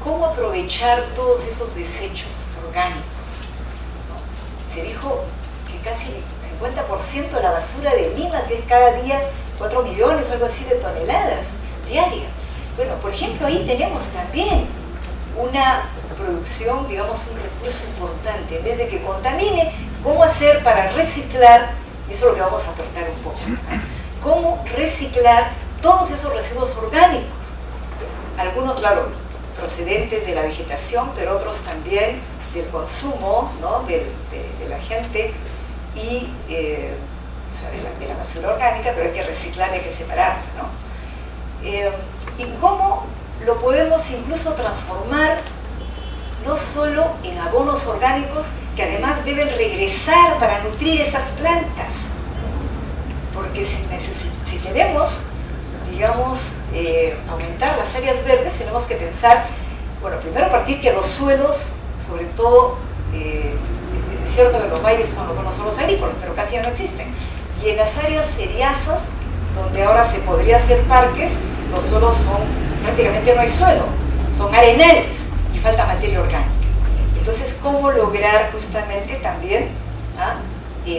Speaker 5: cómo aprovechar todos esos desechos orgánicos, ¿no? Se dijo que casi el 50% de la basura de Lima, que es cada día 4 millones, algo así de toneladas diarias. Bueno, por ejemplo, ahí tenemos también una producción, digamos, un recurso importante. En vez de que contamine, ¿cómo hacer para reciclar? Eso es lo que vamos a tratar un poco. ¿Cómo reciclar todos esos residuos orgánicos? Algunos, claro, procedentes de la vegetación, pero otros también del consumo, ¿no? de la gente y o sea, de la basura orgánica, pero hay que reciclar, hay que separarla, ¿no? Y cómo lo podemos incluso transformar no solo en abonos orgánicos que además deben regresar para nutrir esas plantas, porque si queremos, digamos, aumentar las áreas verdes, tenemos que pensar, bueno, primero partir que los suelos, sobre todo, es cierto que los valles son buenos suelos agrícolas, pero casi ya no existen, y en las áreas seriazas, donde ahora se podría hacer parques, los suelos prácticamente no hay suelo, son arenales, y falta materia orgánica. Entonces, ¿cómo lograr justamente también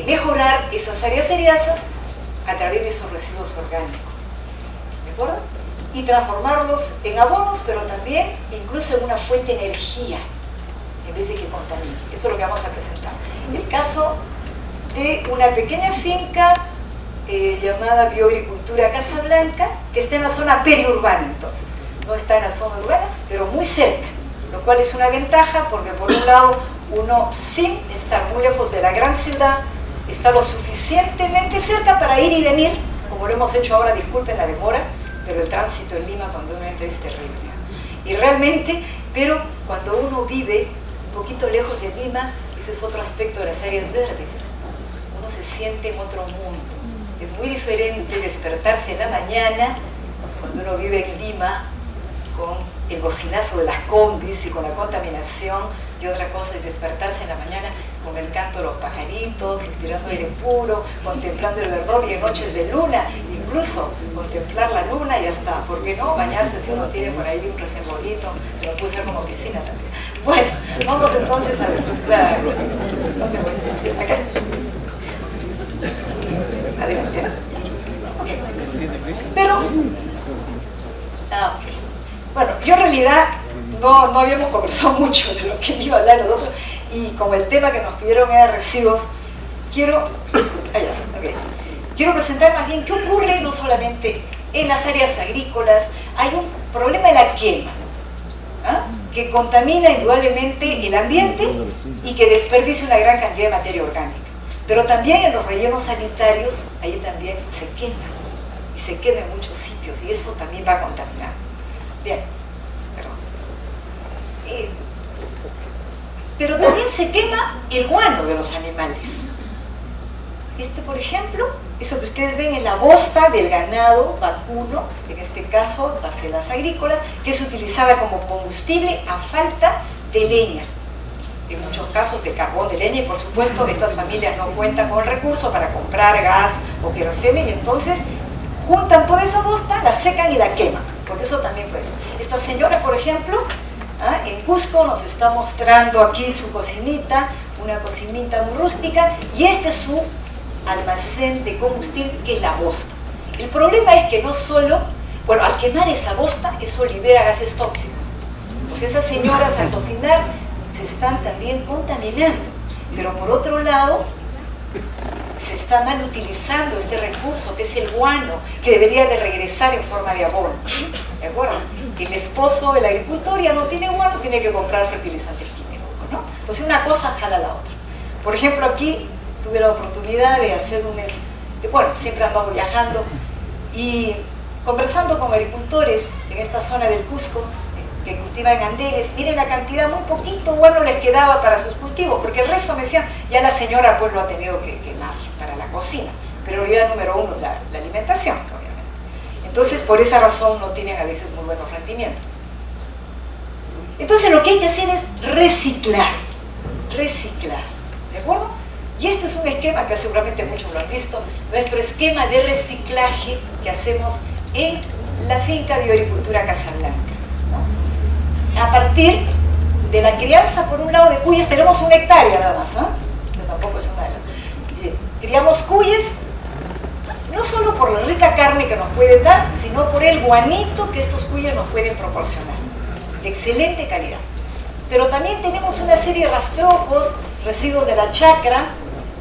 Speaker 5: mejorar esas áreas seriazas a través de esos residuos orgánicos? ¿De acuerdo? Y transformarlos en abonos, pero también incluso en una fuente de energía, en vez de que contamine. Esto es lo que vamos a presentar. El caso de una pequeña finca llamada Bioagricultura Casablanca, que está en la zona periurbana, entonces. No está en la zona urbana, pero muy cerca, lo cual es una ventaja porque por un lado uno, sin estar muy lejos de la gran ciudad, está lo suficientemente cerca para ir y venir, como lo hemos hecho ahora, disculpen la demora, pero el tránsito en Lima cuando uno entra es terrible. Y realmente, pero cuando uno vive un poquito lejos de Lima, ese es otro aspecto de las áreas verdes. Uno se siente en otro mundo. Es muy diferente despertarse en la mañana, cuando uno vive en Lima, con el bocinazo de las combis y con la contaminación, y otra cosa es despertarse en la mañana con el canto de los pajaritos, respirando aire puro, contemplando el verdor y en noches de luna, incluso contemplar la luna y hasta, ¿por qué no?, bañarse si uno tiene por ahí un reservorito, que lo puede usar como piscina también. Bueno, vamos entonces a ver. ¿Dónde voy? Acá. Adelante. Okay. Pero, bueno, yo en realidad no habíamos conversado mucho de lo que iba a hablar nosotros, y como el tema que nos pidieron era residuos, quiero presentar más bien qué ocurre no solamente en las áreas agrícolas. Hay un problema de la quema, que contamina indudablemente el ambiente y que desperdicia una gran cantidad de materia orgánica. Pero también en los rellenos sanitarios, ahí también se quema, y se quema en muchos sitios, y eso también va a contaminar. Bien, perdón. Pero también se quema el guano de los animales. Este, por ejemplo, eso que ustedes ven es la bosta del ganado vacuno, en este caso parcelas agrícolas, que es utilizada como combustible a falta de leña. En muchos casos de carbón, de leña, y por supuesto estas familias no cuentan con el recurso para comprar gas o querosene, y entonces juntan toda esa bosta, la secan y la queman, porque eso también puede. Esta señora, por ejemplo, en Cusco nos está mostrando aquí su cocinita, una cocinita muy rústica, y este es su almacén de combustible, que es la bosta. El problema es que no solo, bueno, al quemar esa bosta, eso libera gases tóxicos. Pues esas señoras al cocinar se están también contaminando, pero por otro lado, se está mal utilizando este recurso, que es el guano, que debería de regresar en forma de abono. ¿De acuerdo? El esposo, el agricultor, ya no tiene guano, tiene que comprar fertilizantes químicos, ¿no? O sea, una cosa jala la otra. Por ejemplo, aquí tuve la oportunidad de hacer bueno, siempre ando viajando y conversando con agricultores en esta zona del Cusco que cultivan andenes. Miren la cantidad, muy poquito guano les quedaba para sus cultivos, porque el resto me decían, ya la señora pues lo ha tenido que quemar para la cocina. Prioridad número uno, la alimentación, obviamente. Entonces, por esa razón no tienen a veces muy buenos rendimientos. Entonces, lo que hay que hacer es reciclar, ¿de acuerdo? Y este es un esquema que seguramente muchos lo han visto, nuestro esquema de reciclaje que hacemos en la finca de Agricultura Casablanca, ¿no? A partir de la crianza, por un lado, de cuyes, tenemos 1 hectárea nada más, ¿eh? Que tampoco es una de las... Bien, criamos cuyes, no solo por la rica carne que nos pueden dar, sino por el guanito que estos cuyes nos pueden proporcionar, de excelente calidad. Pero también tenemos una serie de rastrojos, residuos de la chacra,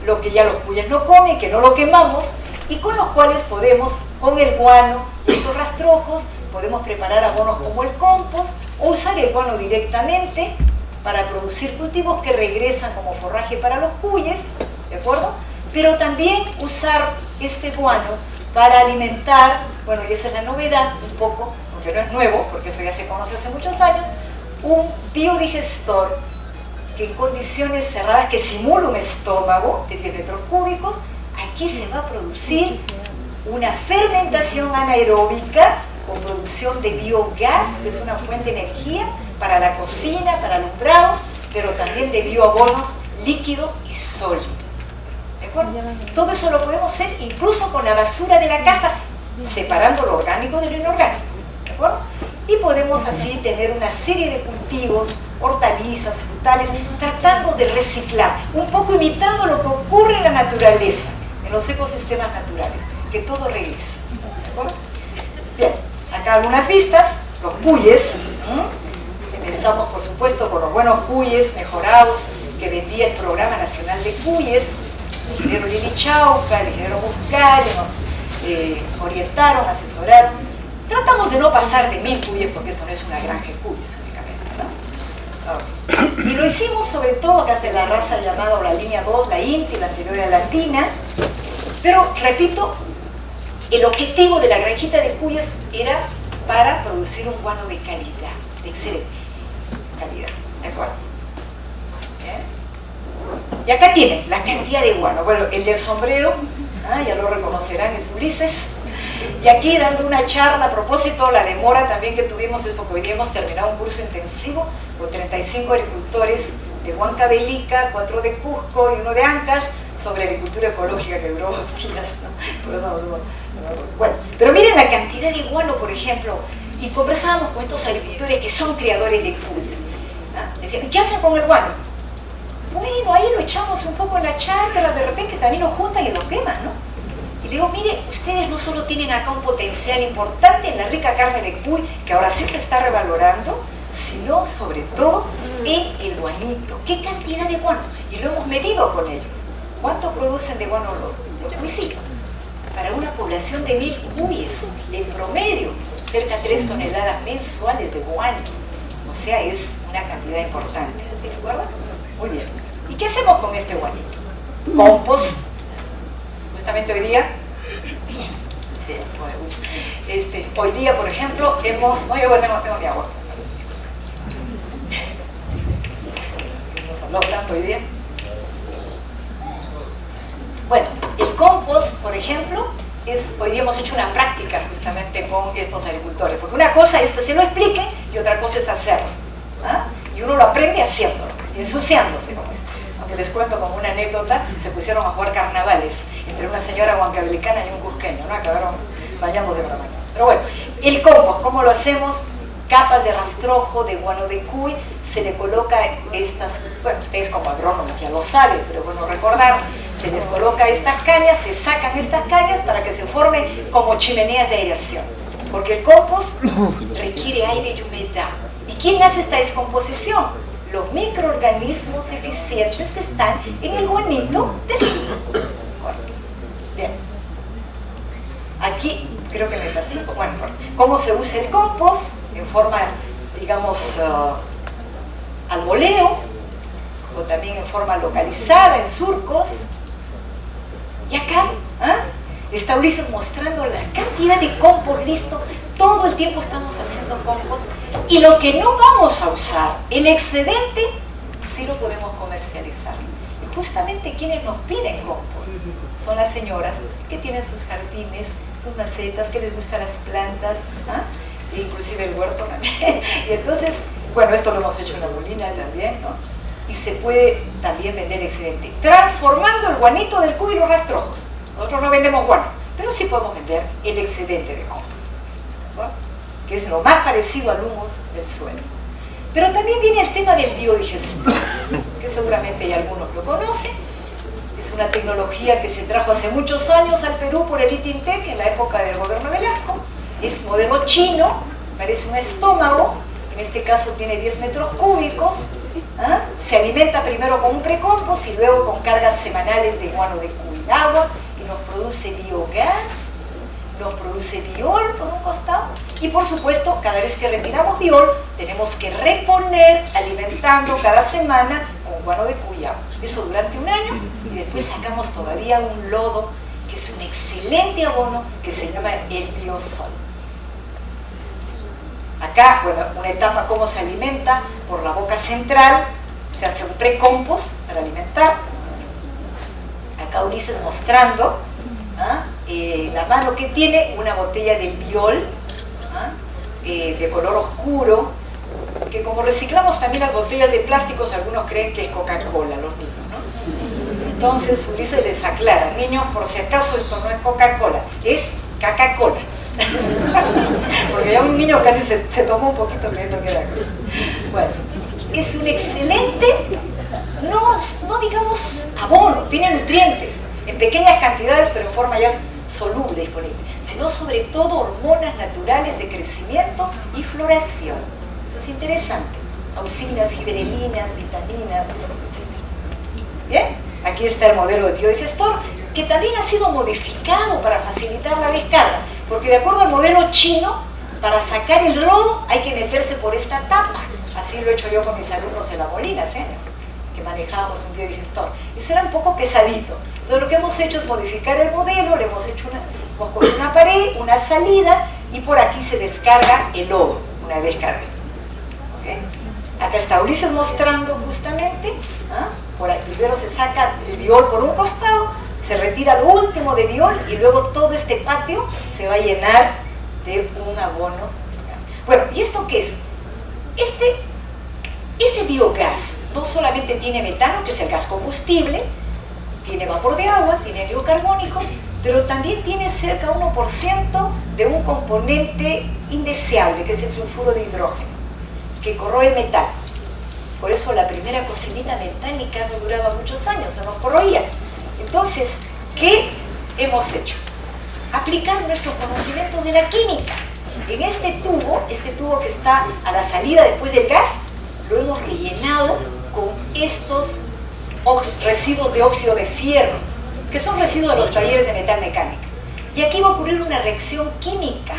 Speaker 5: lo que ya los cuyes no comen, que no lo quemamos, y con los cuales podemos, con el guano y estos rastrojos, podemos preparar abonos como el compost o usar el guano directamente para producir cultivos que regresan como forraje para los cuyes, ¿de acuerdo? Pero también usar este guano para alimentar, bueno, y esa es la novedad un poco, aunque no es nuevo, porque eso ya se conoce hace muchos años, un biodigestor que en condiciones cerradas, que simula un estómago de 10 metros cúbicos, aquí se va a producir una fermentación anaeróbica con producción de biogás, que es una fuente de energía para la cocina, para el alumbrado, pero también de bioabonos líquido y sólido. ¿De acuerdo? Todo eso lo podemos hacer incluso con la basura de la casa, separando lo orgánico de lo inorgánico. ¿De acuerdo? Y podemos así tener una serie de cultivos, hortalizas, frutales, tratando de reciclar, un poco imitando lo que ocurre en la naturaleza, en los ecosistemas naturales, que todo regresa. ¿De acuerdo? Bien, acá algunas vistas, los cuyes. Empezamos, por supuesto, con los buenos cuyes mejorados que vendía el Programa Nacional de Cuyes. El ingeniero Lili Chauca, el ingeniero Muscari, nos orientaron, asesoraron. Tratamos de no pasar de 1000 cuyes, porque esto no es una granja de cuyes únicamente, ¿no? Y lo hicimos sobre todo acá de la raza llamada, o la línea 2, la INTI, la anterior a la latina. Pero, repito, el objetivo de la granjita de cuyes era para producir un guano de calidad, de excelente calidad, ¿de acuerdo? ¿Bien? Y acá tienen la cantidad de guano. Bueno, el del sombrero, ya lo reconocerán, es Ulises. Y aquí dando una charla a propósito, la demora también que tuvimos es porque hoy día hemos terminado un curso intensivo con 35 agricultores de Huancavelica, 4 de Cusco y 1 de Ancash, sobre agricultura ecológica, que duró 2 días, ¿no? Por eso bueno, pero miren la cantidad de guano, por ejemplo, y conversábamos con estos agricultores que son criadores de cuyes, ¿no? Decían, ¿qué hacen con el guano? Bueno, ahí lo echamos un poco en la chacra, de repente también lo juntan y lo queman, ¿no? Y le digo, mire, ustedes no solo tienen acá un potencial importante en la rica carne de cuy, que ahora sí se está revalorando, sino sobre todo en el guanito. ¿Qué cantidad de guano? Y lo hemos medido con ellos. ¿Cuánto producen de guano los cuycitos? Para una población de 1000 cuyes, en promedio, cerca de 3 toneladas mensuales de guano. O sea, es una cantidad importante, ¿de acuerdo? Muy bien. ¿Y qué hacemos con este guanito? Compost. Justamente hoy día, sí, hoy día, por ejemplo, hemos... No, yo tengo mi agua. Nos habló tanto hoy día. Bueno, el ejemplo, hoy día hemos hecho una práctica justamente con estos agricultores, porque una cosa es que se lo explique y otra cosa es hacerlo, ¿ah? Y uno lo aprende haciéndolo, ensuciándose, como es. Aunque les cuento como una anécdota, se pusieron a jugar carnavales entre una señora huancaveliana y un cusqueño, ¿no? Acabaron bañándose por la mañana. Pero bueno, el compost, ¿cómo lo hacemos? Capas de rastrojo, de guano de cuy, se le coloca estas, bueno, ustedes como agrónomos ya lo saben, pero bueno, recordar, se les coloca estas cañas, se sacan estas cañas para que se formen como chimeneas de aireación, porque el compost requiere aire y humedad. ¿Y quién hace esta descomposición? Los microorganismos eficientes que están en el guanito del trigo. Bueno, bien. Aquí creo que me pasé. Bueno, ¿cómo se usa el compost? En forma, digamos, al voleo, o también en forma localizada, en surcos. Y acá está Ulises mostrando la cantidad de compost listo. Todo el tiempo estamos haciendo compost. Y lo que no vamos a usar, el excedente, sí lo podemos comercializar. Y justamente quienes nos piden compost son las señoras que tienen sus jardines, sus macetas, que les gustan las plantas, inclusive el huerto también. Y entonces, bueno, esto lo hemos hecho en la Molina también, ¿no? Y se puede también vender excedente, transformando el guanito del cuy y los rastrojos. Nosotros no vendemos guano, pero sí podemos vender el excedente de compost, ¿no? Que es lo más parecido al humus del suelo. Pero también viene el tema del biodigestor, que seguramente ya algunos lo conocen. Es una tecnología que se trajo hace muchos años al Perú por el ITINTEC en la época del gobierno de Velasco. Es modelo chino, parece un estómago, en este caso tiene 10 metros cúbicos, se alimenta primero con un precompost y luego con cargas semanales de guano de cuy, agua, y nos produce biogás, nos produce biol por un costado, y por supuesto cada vez que retiramos biol tenemos que reponer alimentando cada semana con guano de cuy, agua. Eso durante un año, y después sacamos todavía un lodo que es un excelente abono que se llama el biosol. Acá, bueno, una etapa cómo se alimenta por la boca central, se hace un precompost para alimentar. Acá Ulises mostrando la mano que tiene una botella de biol de color oscuro, que como reciclamos también las botellas de plásticos, algunos creen que es Coca-Cola, los niños, ¿no? Entonces Ulises les aclara, niños, por si acaso esto no es Coca-Cola, es Caca-Cola. Porque ya un niño casi se tomó un poquito creyendo que era Coca. Bueno, es un excelente, no digamos abono, tiene nutrientes en pequeñas cantidades pero en forma ya soluble disponible, sino sobre todo hormonas naturales de crecimiento y floración. Eso es interesante. Auxinas, giberelinas, vitaminas, etc. Bien, aquí está el modelo de biodigestor, que también ha sido modificado para facilitar la descarga, porque de acuerdo al modelo chino, para sacar el lodo hay que meterse por esta tapa. Así lo he hecho yo con mis alumnos en la Molina, que manejábamos un biodigestor. Eso era un poco pesadito. Entonces lo que hemos hecho es modificar el modelo, le hemos hecho una pared, una salida, y por aquí se descarga el lodo, una descarga. ¿Okay? Acá está Ulises mostrando justamente, por aquí primero se saca el biol por un costado, se retira lo último de biol y luego todo este patio se va a llenar de un abono. Bueno, ¿y esto qué es? Ese biogás no solamente tiene metano, que es el gas combustible, tiene vapor de agua, tiene anhídrido carbónico, pero también tiene cerca de 1% de un componente indeseable, que es el sulfuro de hidrógeno, que corroe el metal. Por eso la primera cocinita metálica no duraba muchos años, se nos corroía. Entonces, ¿qué hemos hecho? Aplicar nuestro conocimiento de la química. En este tubo que está a la salida después del gas, lo hemos rellenado con estos residuos de óxido de fierro, que son residuos de los talleres de metal mecánica. Y aquí va a ocurrir una reacción química.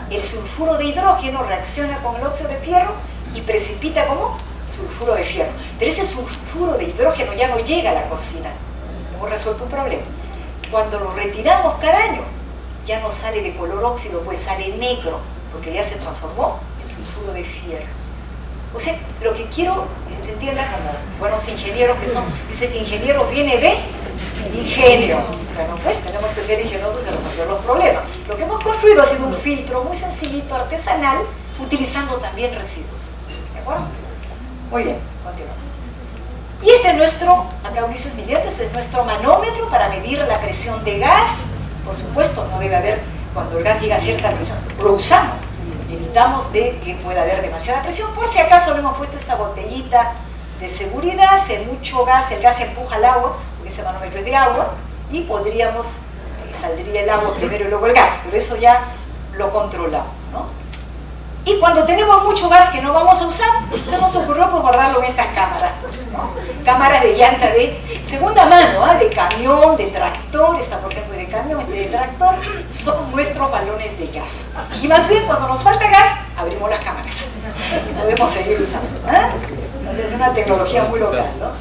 Speaker 5: El sulfuro de hidrógeno reacciona con el óxido de fierro y precipita como sulfuro de fierro. Pero ese sulfuro de hidrógeno ya no llega a la cocina. Hemos resuelto un problema. Cuando lo retiramos cada año, ya no sale de color óxido, pues sale negro, porque ya se transformó en sulfuro de fierro. O sea, lo que quiero que entiendan como buenos ingenieros que son, dice que ingeniero viene de Ingenio. Bueno, pues tenemos que ser ingeniosos y resolver los problemas. Lo que hemos construido ha sido un filtro muy sencillito, artesanal, utilizando también residuos. ¿De acuerdo? Muy bien, continuamos. Y este es nuestro, acá Ulises midiendo, este es nuestro manómetro para medir la presión de gas. Por supuesto, no debe haber, cuando el gas llega a cierta presión, lo usamos. Evitamos de que pueda haber demasiada presión. Por si acaso le hemos puesto esta botellita de seguridad. Si hay mucho gas, el gas empuja el agua, porque ese manómetro es de agua, y podríamos, saldría el agua primero y luego el gas, pero eso ya lo controlamos, ¿no? Y cuando tenemos mucho gas que no vamos a usar, se nos ocurrió pues guardarlo en estas cámaras, ¿no? Cámaras de llanta de segunda mano, ¿eh? De camión, de tractor, esta por ejemplo de camión, este de tractor, son nuestros balones de gas. Y más bien cuando nos falta gas, abrimos las cámaras y podemos seguir usando, ¿eh? Entonces es una tecnología muy local, ¿no?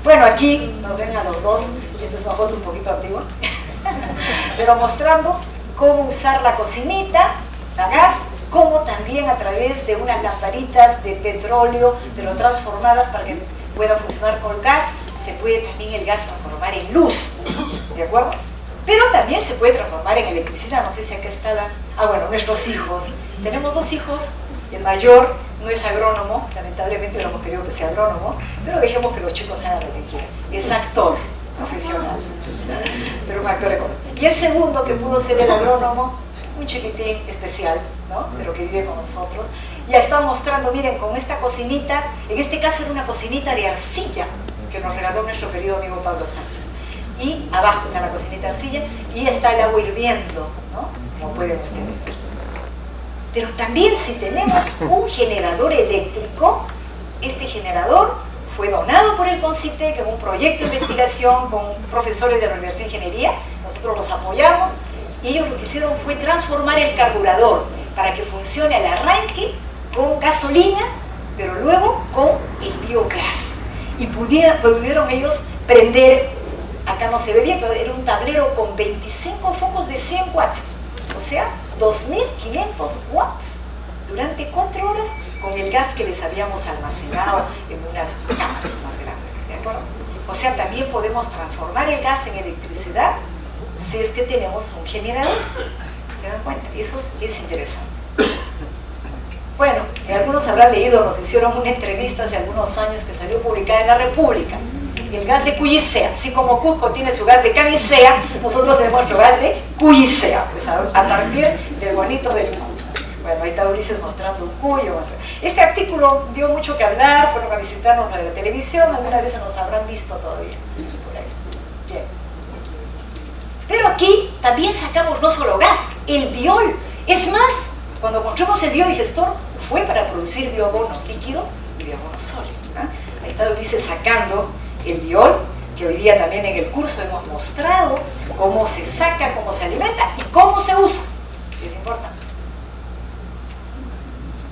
Speaker 5: Bueno, aquí nos ven a los dos, esta es una foto un poquito antigua, pero mostrando cómo usar la cocinita, la gas, como también a través de unas lamparitas de petróleo, pero transformadas para que pueda funcionar con gas, se puede también el gas transformar en luz, ¿de acuerdo? Pero también se puede transformar en electricidad, no sé si acá está la... Ah, bueno, nuestros hijos. Tenemos dos hijos, el mayor no es agrónomo, lamentablemente hubiéramos querido que sea agrónomo, pero dejemos que los chicos hagan lo que quieran. Es actor profesional, pero un actor económico. Y el segundo, que pudo ser el agrónomo, un chiquitín especial, ¿no? Pero que vive con nosotros. Ya estaba mostrando, miren, con esta cocinita, en este caso era una cocinita de arcilla que nos regaló nuestro querido amigo Pablo Sánchez. Y abajo está la cocinita de arcilla y está el agua hirviendo, ¿no? Como pueden ustedes ver. Pero también si tenemos un generador eléctrico, este generador fue donado por el CONCITEC en un proyecto de investigación con profesores de la Universidad de Ingeniería. Nosotros los apoyamos. Y ellos lo que hicieron fue transformar el carburador para que funcione al arranque con gasolina, pero luego con el biogás. Y pudieron ellos prender, acá no se ve bien, pero era un tablero con 25 focos de 100 watts, o sea, 2500 watts, durante 4 horas con el gas que les habíamos almacenado en unas cámaras más grandes, ¿de acuerdo? O sea, también podemos transformar el gas en electricidad si es que tenemos un generador. ¿Se dan cuenta? Eso es interesante. Bueno, algunos habrán leído, nos hicieron una entrevista hace algunos años que salió publicada en La República. El gas de Cuyicea, así como Cusco tiene su gas de Camisea, nosotros tenemos nuestro gas de Cuyicea, pues a partir del bonito del Cuyo. Bueno, ahí está Ulises mostrando un Cuyo. Este artículo dio mucho que hablar, fueron a visitarnos en la televisión, algunas veces nos habrán visto todavía por ahí. Bien. Pero aquí también sacamos no solo gas, el biol. Es más, cuando construimos el biodigestor fue para producir bioabono líquido y bioabono sólido, ¿no? Ahí está Ulises sacando el biol, que hoy día también en el curso hemos mostrado cómo se saca, cómo se alimenta y cómo se usa. Es importante.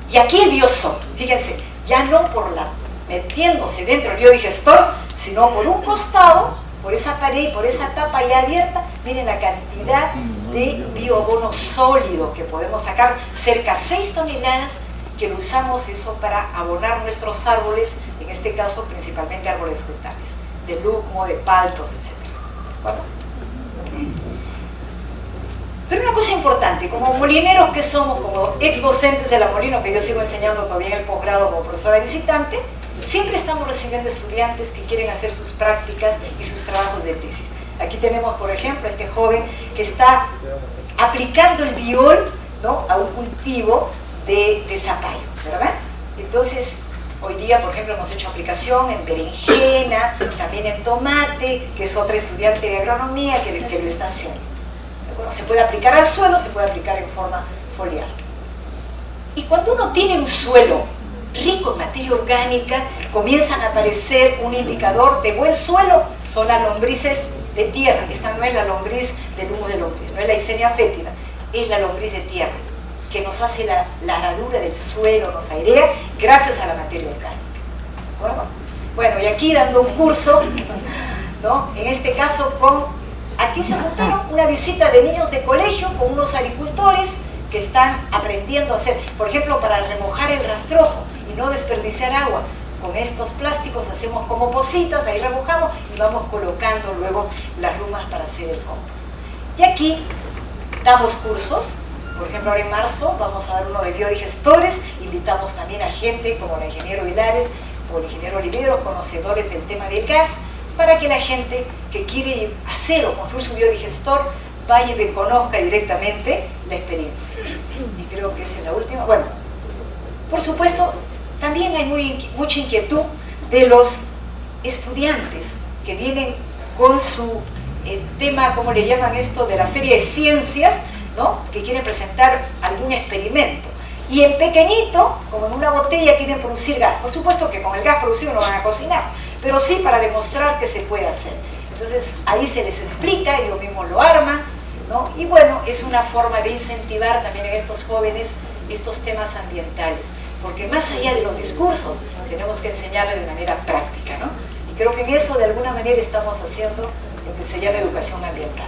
Speaker 5: Y aquí el biosol, fíjense, ya no por la metiéndose dentro del biodigestor, sino por un costado, por esa pared, por esa tapa ya abierta, miren la cantidad de bioabono sólido que podemos sacar, cerca de 6 toneladas, que lo usamos eso para abonar nuestros árboles, en este caso principalmente árboles frutales, de lucmo, de paltos, etc. ¿Bueno? Pero una cosa importante, como molineros que somos, como ex docentes de la Molino, que yo sigo enseñando todavía en el posgrado como profesora visitante, siempre estamos recibiendo estudiantes que quieren hacer sus prácticas y sus trabajos de tesis. Aquí tenemos, por ejemplo, a este joven que está aplicando el biol, ¿no?, a un cultivo de zapallo, ¿verdad? Entonces, hoy día, por ejemplo, hemos hecho aplicación en berenjena, también en tomate, que es otra estudiante de agronomía que lo está haciendo. Bueno, se puede aplicar al suelo, se puede aplicar en forma foliar. Y cuando uno tiene un suelo rico en materia orgánica, comienzan a aparecer un indicador de buen suelo, son las lombrices de tierra. Esta no es la lombriz del humo de lombriz, no es la Eisenia fétida, es la lombriz de tierra, que nos hace la aradura del suelo, nos airea, gracias a la materia orgánica. Bueno, y aquí dando un curso, ¿no?, en este caso aquí se juntaron una visita de niños de colegio con unos agricultores que están aprendiendo a hacer, por ejemplo, para remojar el rastrojo y no desperdiciar agua, con estos plásticos hacemos como pocitas, ahí remojamos y vamos colocando luego las rumas para hacer el compost. Y aquí damos cursos, por ejemplo ahora en marzo vamos a dar uno de biodigestores, invitamos también a gente como el ingeniero Hilares o el ingeniero Oliveros, conocedores del tema del gas, para que la gente que quiere hacer o construir su biodigestor vaya y conozca directamente la experiencia. Y creo que esa es la última. Bueno, por supuesto, también hay mucha inquietud de los estudiantes que vienen con su tema, ¿cómo le llaman esto?, de la Feria de Ciencias, ¿no?, que quieren presentar algún experimento. Y en pequeñito, como en una botella, quieren producir gas. Por supuesto que con el gas producido no van a cocinar, pero sí para demostrar que se puede hacer. Entonces ahí se les explica, ellos mismos lo arman, ¿no? Y bueno, es una forma de incentivar también en estos jóvenes estos temas ambientales, porque más allá de los discursos, tenemos que enseñarles de manera práctica, ¿no? Y creo que en eso de alguna manera estamos haciendo lo que se llama educación ambiental.